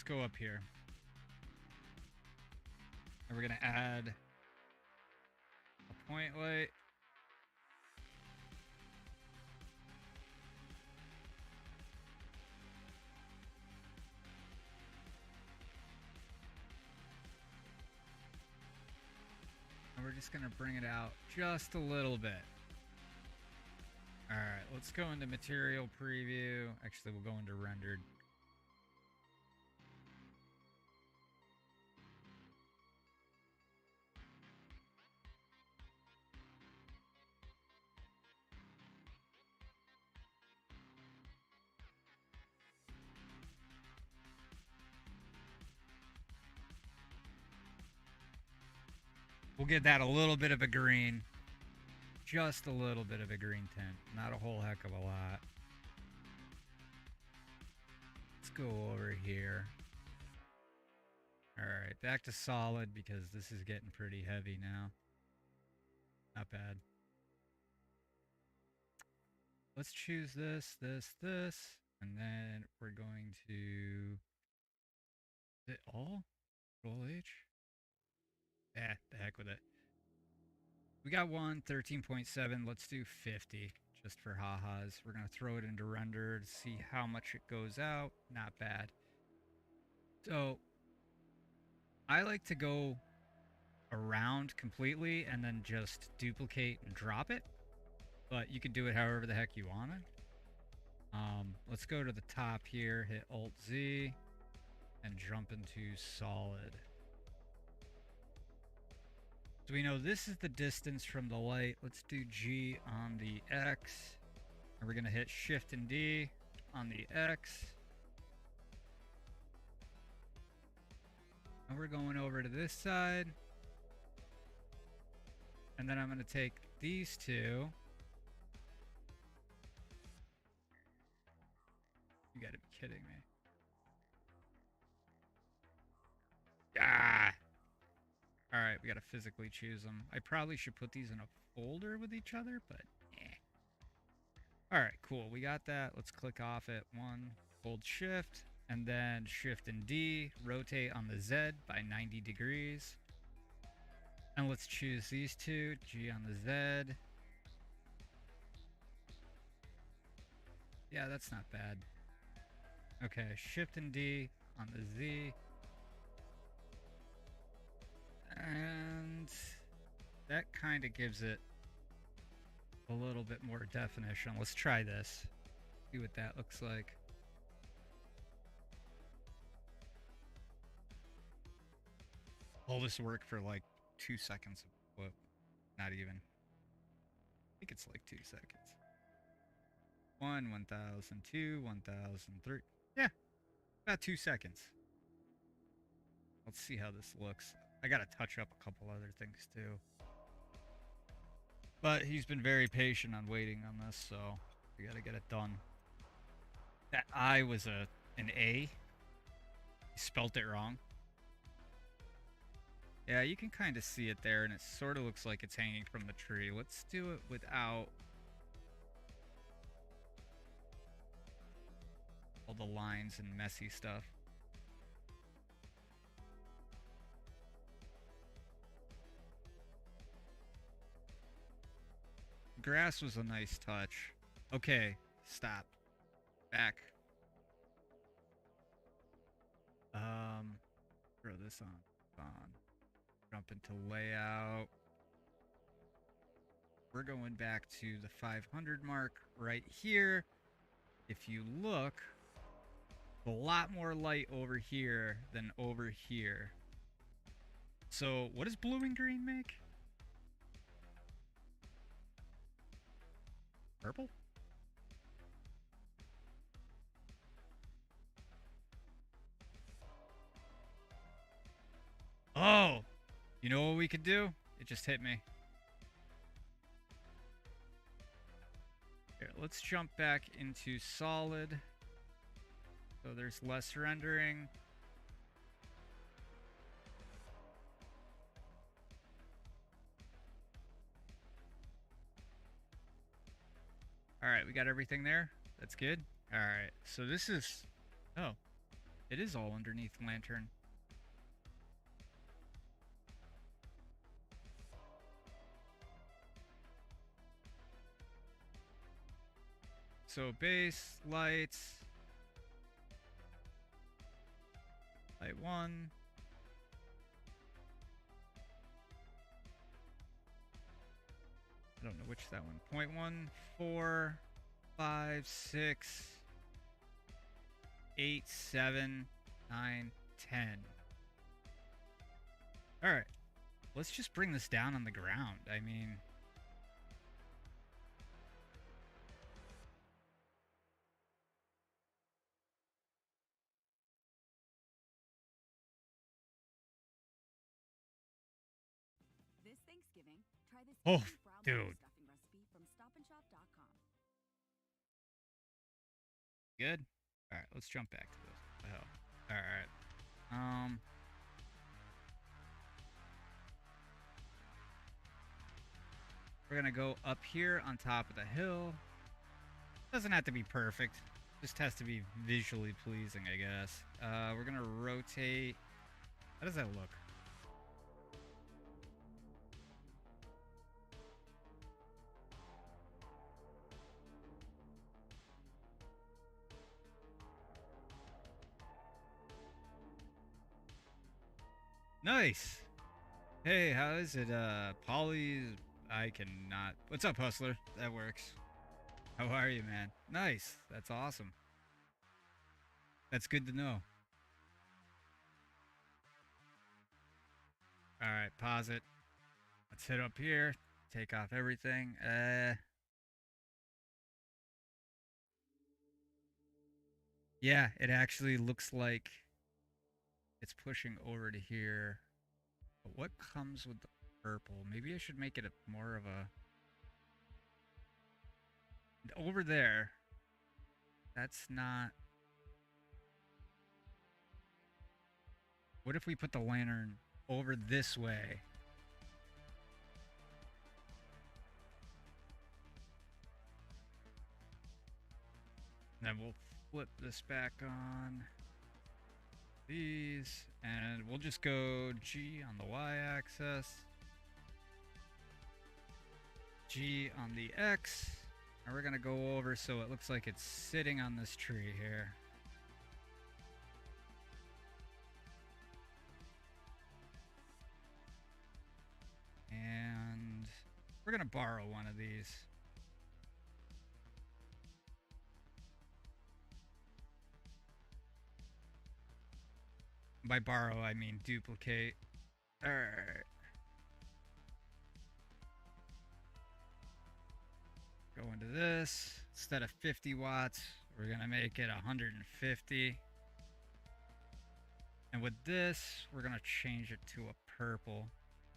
let's go up here. And we're gonna add a point light. And we're just gonna bring it out just a little bit. All right, let's go into material preview. Actually, we'll go into rendered. We'll give that a little bit of a green. Just a little bit of a green tint. Not a whole heck of a lot. Let's go over here. Alright, back to solid because this is getting pretty heavy now. Not bad. Let's choose this, and then we're going to... Is it all? Control H? The heck with it. We got one, 13.7. Let's do 50, just for ha-has. We're going to throw it into render to see how much it goes out. Not bad. So, I like to go around completely and then just duplicate and drop it. But you can do it however the heck you want it. Let's go to the top here, hit Alt-Z, and jump into solid. So we know this is the distance from the light. Let's do G on the X. And we're going to hit Shift and D on the X. And we're going over to this side. And then I'm going to take these two. You got to be kidding me. Ah! Alright, we gotta physically choose them. I probably should put these in a folder with each other, but eh. Alright, cool. We got that. Let's click off it. One, hold Shift, and then Shift and D. Rotate on the Z by 90 degrees. And let's choose these two. G on the Z. Yeah, that's not bad. Okay, Shift and D on the Z. And that kind of gives it a little bit more definition. Let's try this. See what that looks like. All this work for like 2 seconds. Well, not even. I think it's like 2 seconds. 1, 1002, 1003. Yeah, about 2 seconds. Let's see how this looks. I gotta touch up a couple other things too. But he's been very patient on waiting on this, so we gotta get it done. That I was an A. He spelt it wrong. Yeah, you can kind of see it there, and it sort of looks like it's hanging from the tree. Let's do it without all the lines and messy stuff. Grass was a nice touch. Okay, stop. Back. Throw this on. Jump into layout. We're going back to the 500 mark right here. If you look, a lot more light over here than over here. So what does blue and green make? Purple? Oh! You know what we could do? It just hit me. Here, let's jump back into solid. So there's less rendering. Alright, we got everything there. That's good. Alright, so this is... Oh. It is all underneath lantern. So base, lights, light 1. I don't know which that one. 0.1, 4, 5, 6, 8, 7, 9, 10. Alright. Let's just bring this down on the ground. I mean... This Thanksgiving, try this Oh, Asian brown butter dude. stuffing recipe from StopandShop.com. Good? Alright, let's jump back to this. What the hell? Alright. We're gonna go up here on top of the hill. Doesn't have to be perfect. Just has to be visually pleasing, I guess. We're gonna rotate. How does that look? Nice. Hey, how is it? Polly's. I cannot. What's up, Hustler? That works. How are you, man? Nice. That's awesome. That's good to know. All right, pause it. Let's hit up here. Take off everything. Yeah, it actually looks like it's pushing over to here. But what comes with the purple? Maybe I should make it a more of a... Over there. That's not... What if we put the lantern over this way? Then we'll flip this back on. These, and we'll just go G on the y-axis, G on the x, and we're gonna go over so it looks like it's sitting on this tree here. And we're gonna borrow one of these. By borrow, I mean duplicate. Alright. Go into this. Instead of 50 watts, we're going to make it 150. And with this, we're going to change it to a purple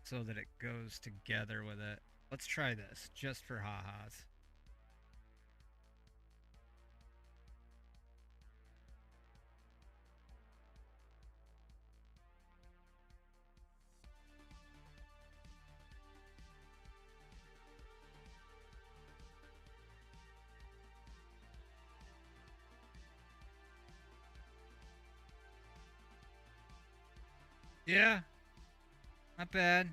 so that it goes together with it. Let's try this, just for ha-has. Yeah, not bad.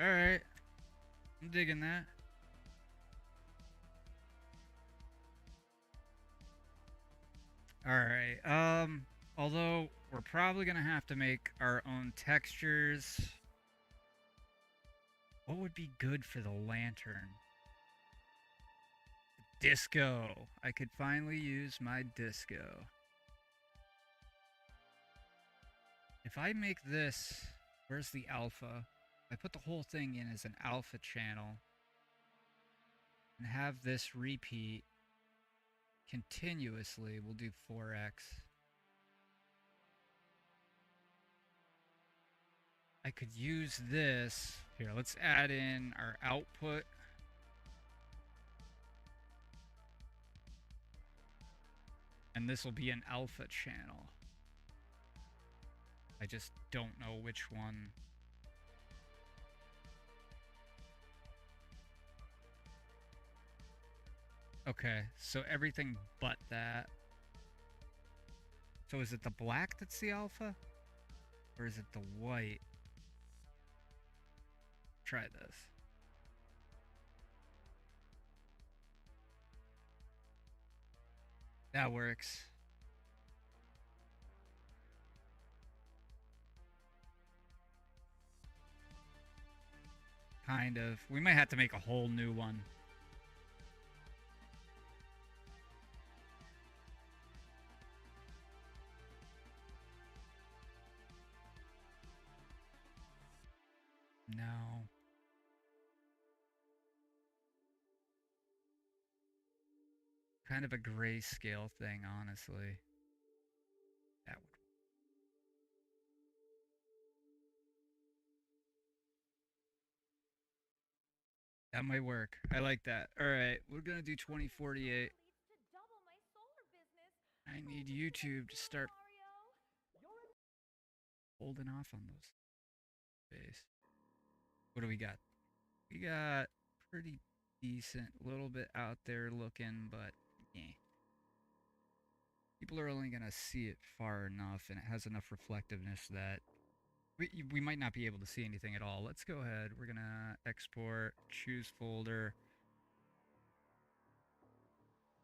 All right, I'm digging that. All right. Although we're probably gonna have to make our own textures. What would be good for the lantern? Disco. I could finally use my disco. If I make this, where's the alpha? I put the whole thing in as an alpha channel and have this repeat continuously. We'll do 4x. I could use this. Here, let's add in our output. And this will be an alpha channel. I just don't know which one. Okay, so everything but that. So is it the black that's the alpha? Or is it the white? Try this. That works. Kind of. We might have to make a whole new one. No. Kind of a grayscale thing, honestly. That would. That might work. I like that. All right, we're gonna do 2048. I need YouTube to start holding off on those space. What do we got? We got pretty decent, little bit out there looking, but yeah. People are only gonna see it far enough, and it has enough reflectiveness that we might not be able to see anything at all. Let's go ahead. We're gonna export, choose folder.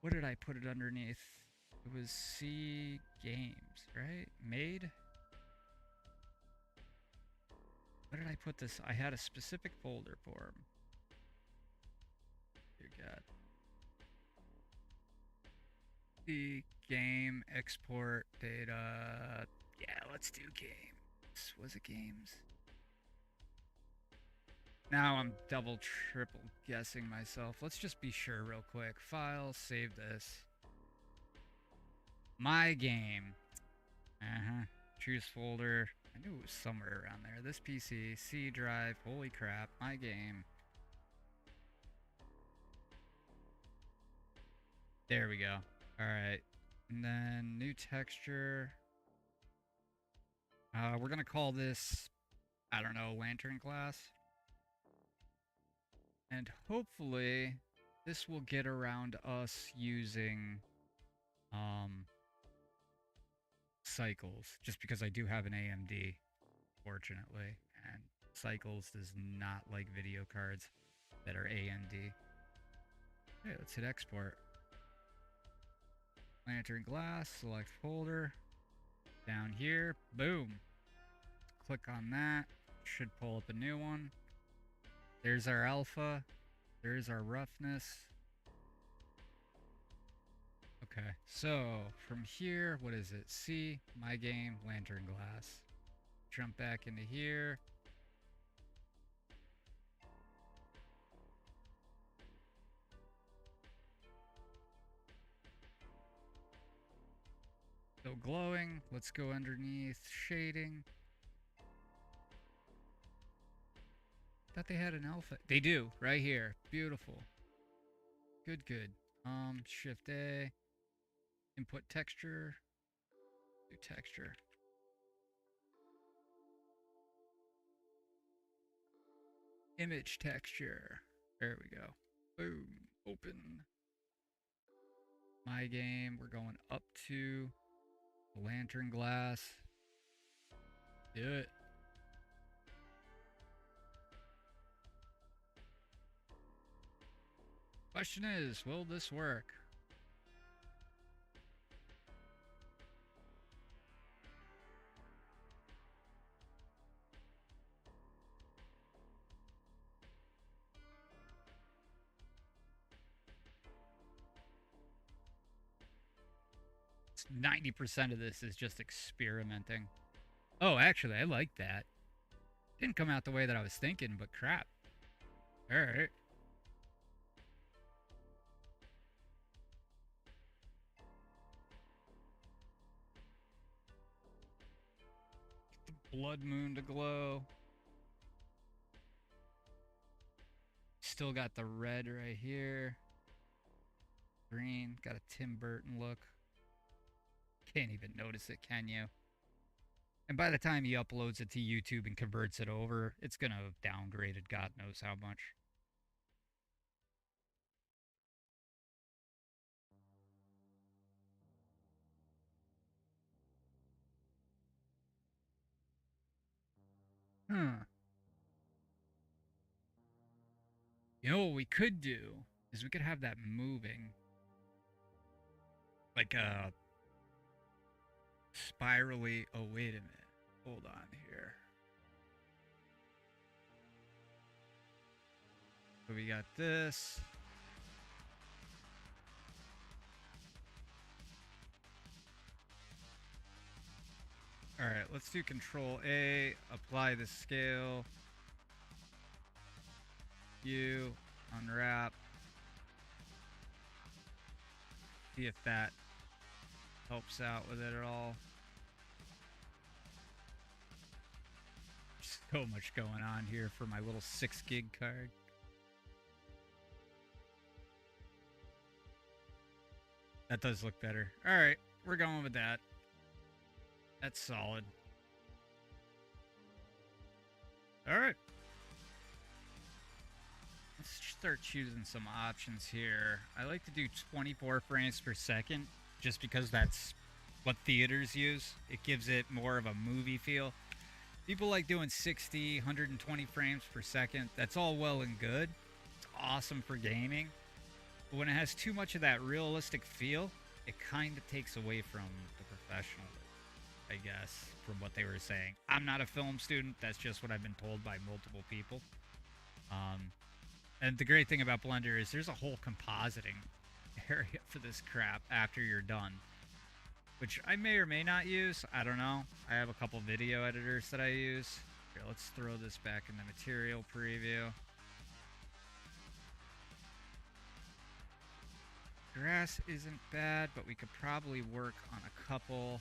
What did I put it underneath? It was C games, right? Made? What did I put this? I had a specific folder for him. Dear God. The game export data. Yeah, let's do games. Was it games? Now I'm double, triple guessing myself. Let's just be sure real quick. File, save this. My game. Choose folder. I knew it was somewhere around there. This PC, C drive. Holy crap, my game. There we go. Alright. And then new texture. We're gonna call this, I don't know, lantern glass. And hopefully this will get around us using Cycles, just because I do have an AMD, fortunately, and Cycles does not like video cards that are AMD. Okay, let's hit export. Lantern glass, select folder. Down here, boom. Click on that. Should pull up a new one. There's our alpha. There's our roughness. Okay, so from here, what is it? C, my game, lantern glass. Jump back into here. So glowing, let's go underneath shading. Thought they had an alpha. They do, right here. Beautiful. Good, good. Shift A. Input texture. Do texture. Image texture. There we go. Boom. Open. My game. We're going up to the lantern glass. Do it. Question is, will this work? It's 90% of this is just experimenting. Oh, actually, I like that. Didn't come out the way that I was thinking, but crap. Alright. Blood moon to glow. Still got the red right here. Green. Got a Tim Burton look. Can't even notice it, can you? And by the time he uploads it to YouTube and converts it over, it's gonna have downgraded God knows how much. Huh. You know what we could do is we could have that moving. Like a spirally. Oh, wait a minute. Hold on here. So we got this. All right, let's do Control A, apply the scale. U, unwrap. See if that helps out with it at all. So much going on here for my little 6 gig card. That does look better. All right, we're going with that. That's solid. All right. Let's start choosing some options here. I like to do 24 frames per second just because that's what theaters use. It gives it more of a movie feel. People like doing 60, 120 frames per second. That's all well and good. It's awesome for gaming. But when it has too much of that realistic feel, it kind of takes away from the professional, I guess, from what they were saying. I'm not a film student. That's just what I've been told by multiple people. And the great thing about Blender is there's a whole compositing area for this crap after you're done, which I may or may not use. I don't know. I have a couple video editors that I use. Here, let's throw this back in the material preview. Grass isn't bad, but we could probably work on a couple.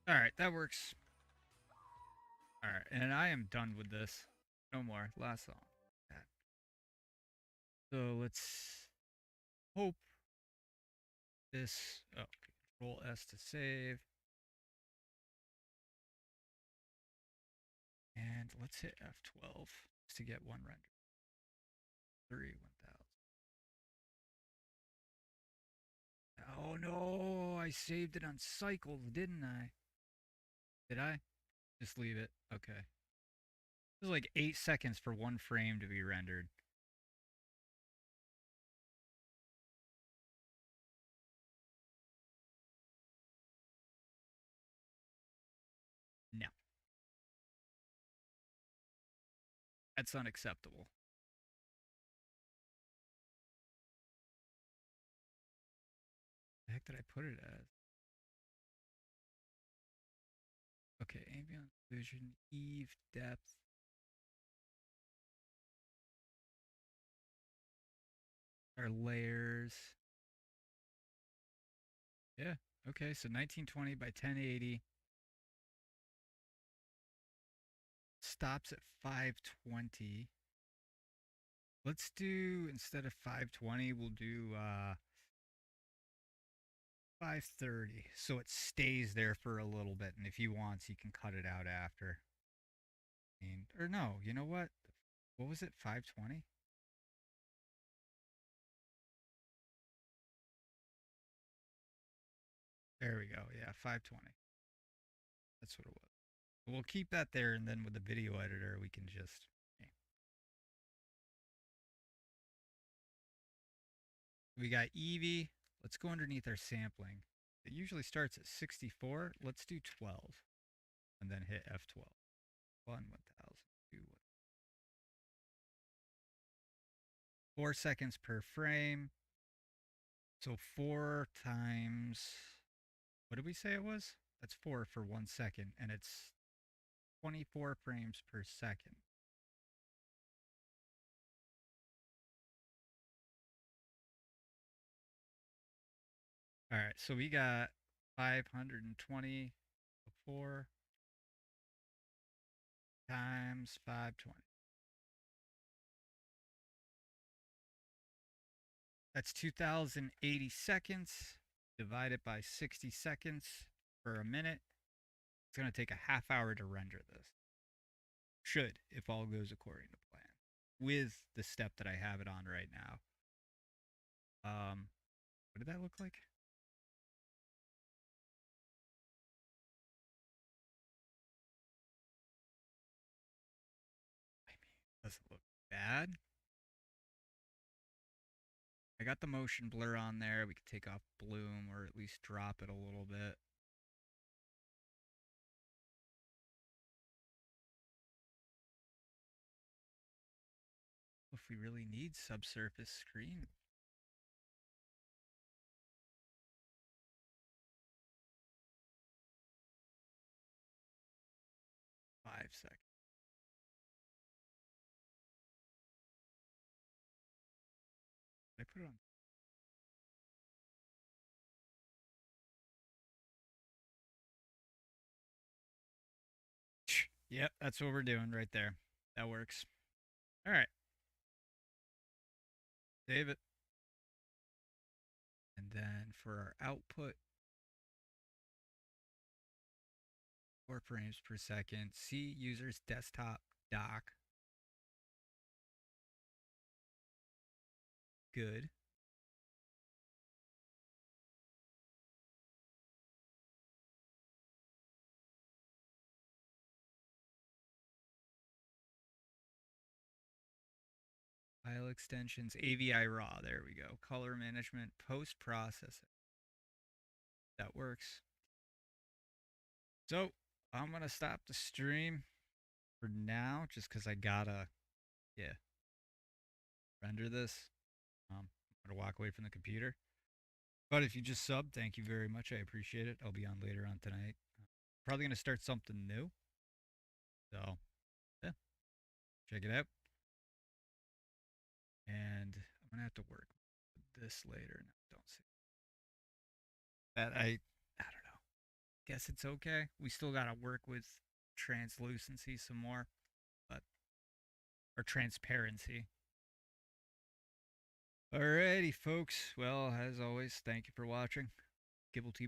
All right, that works. All right, and I am done with this. No more. Last song. So let's hope this. Oh, Control S to save. And let's hit F12 to get one render. 1000. Oh no, I saved it on cycles, didn't I? Did I? Just leave it. Okay. It was like 8 seconds for one frame to be rendered. No. That's unacceptable. The heck did I put it as? Okay, ambient vision, Eve, depth. Our layers. Yeah, okay, so 1920 by 1080. Stops at 520. Let's do, instead of 520, we'll do 530. So it stays there for a little bit, and if he wants, he can cut it out after. And, or no, you know what? What was it, 520? There we go, yeah, 520. That's what it was. We'll keep that there, and then with the video editor, we can just... We got Eevee. Let's go underneath our sampling. It usually starts at 64. Let's do 12. And then hit F12. 1, 1000, 2, 1. 4 seconds per frame. So 4 times... What did we say it was? That's 4 for 1 second. And it's 24 frames per second. All right, so we got 520 before times 520. That's 2080 seconds divided by 60 seconds. for a minute. It's going to take a half hour to render this. Should, if all goes according to plan, with the step that I have it on right now. What did that look like? I mean, it doesn't look bad. I got the motion blur on there. We could take off bloom or at least drop it a little bit. If we really need subsurface screen. Five seconds. Did I put it on? Yep, that's what we're doing right there. That works. All right. Save it. And then for our output, 4 frames per second. See user's desktop dock. Good. File extensions, AVI raw. There we go. Color management, post processing. That works. So I'm going to stop the stream for now just because I gotta, render this. I'm going to walk away from the computer. But if you just subbed, thank you very much. I appreciate it. I'll be on later on tonight. Probably going to start something new. So, yeah, check it out. And I'm going to have to work with this later. No, don't see that. I don't know. Guess it's okay. We still got to work with translucency some more, but or transparency. Alrighty, folks. Well, as always, thank you for watching. Gibble T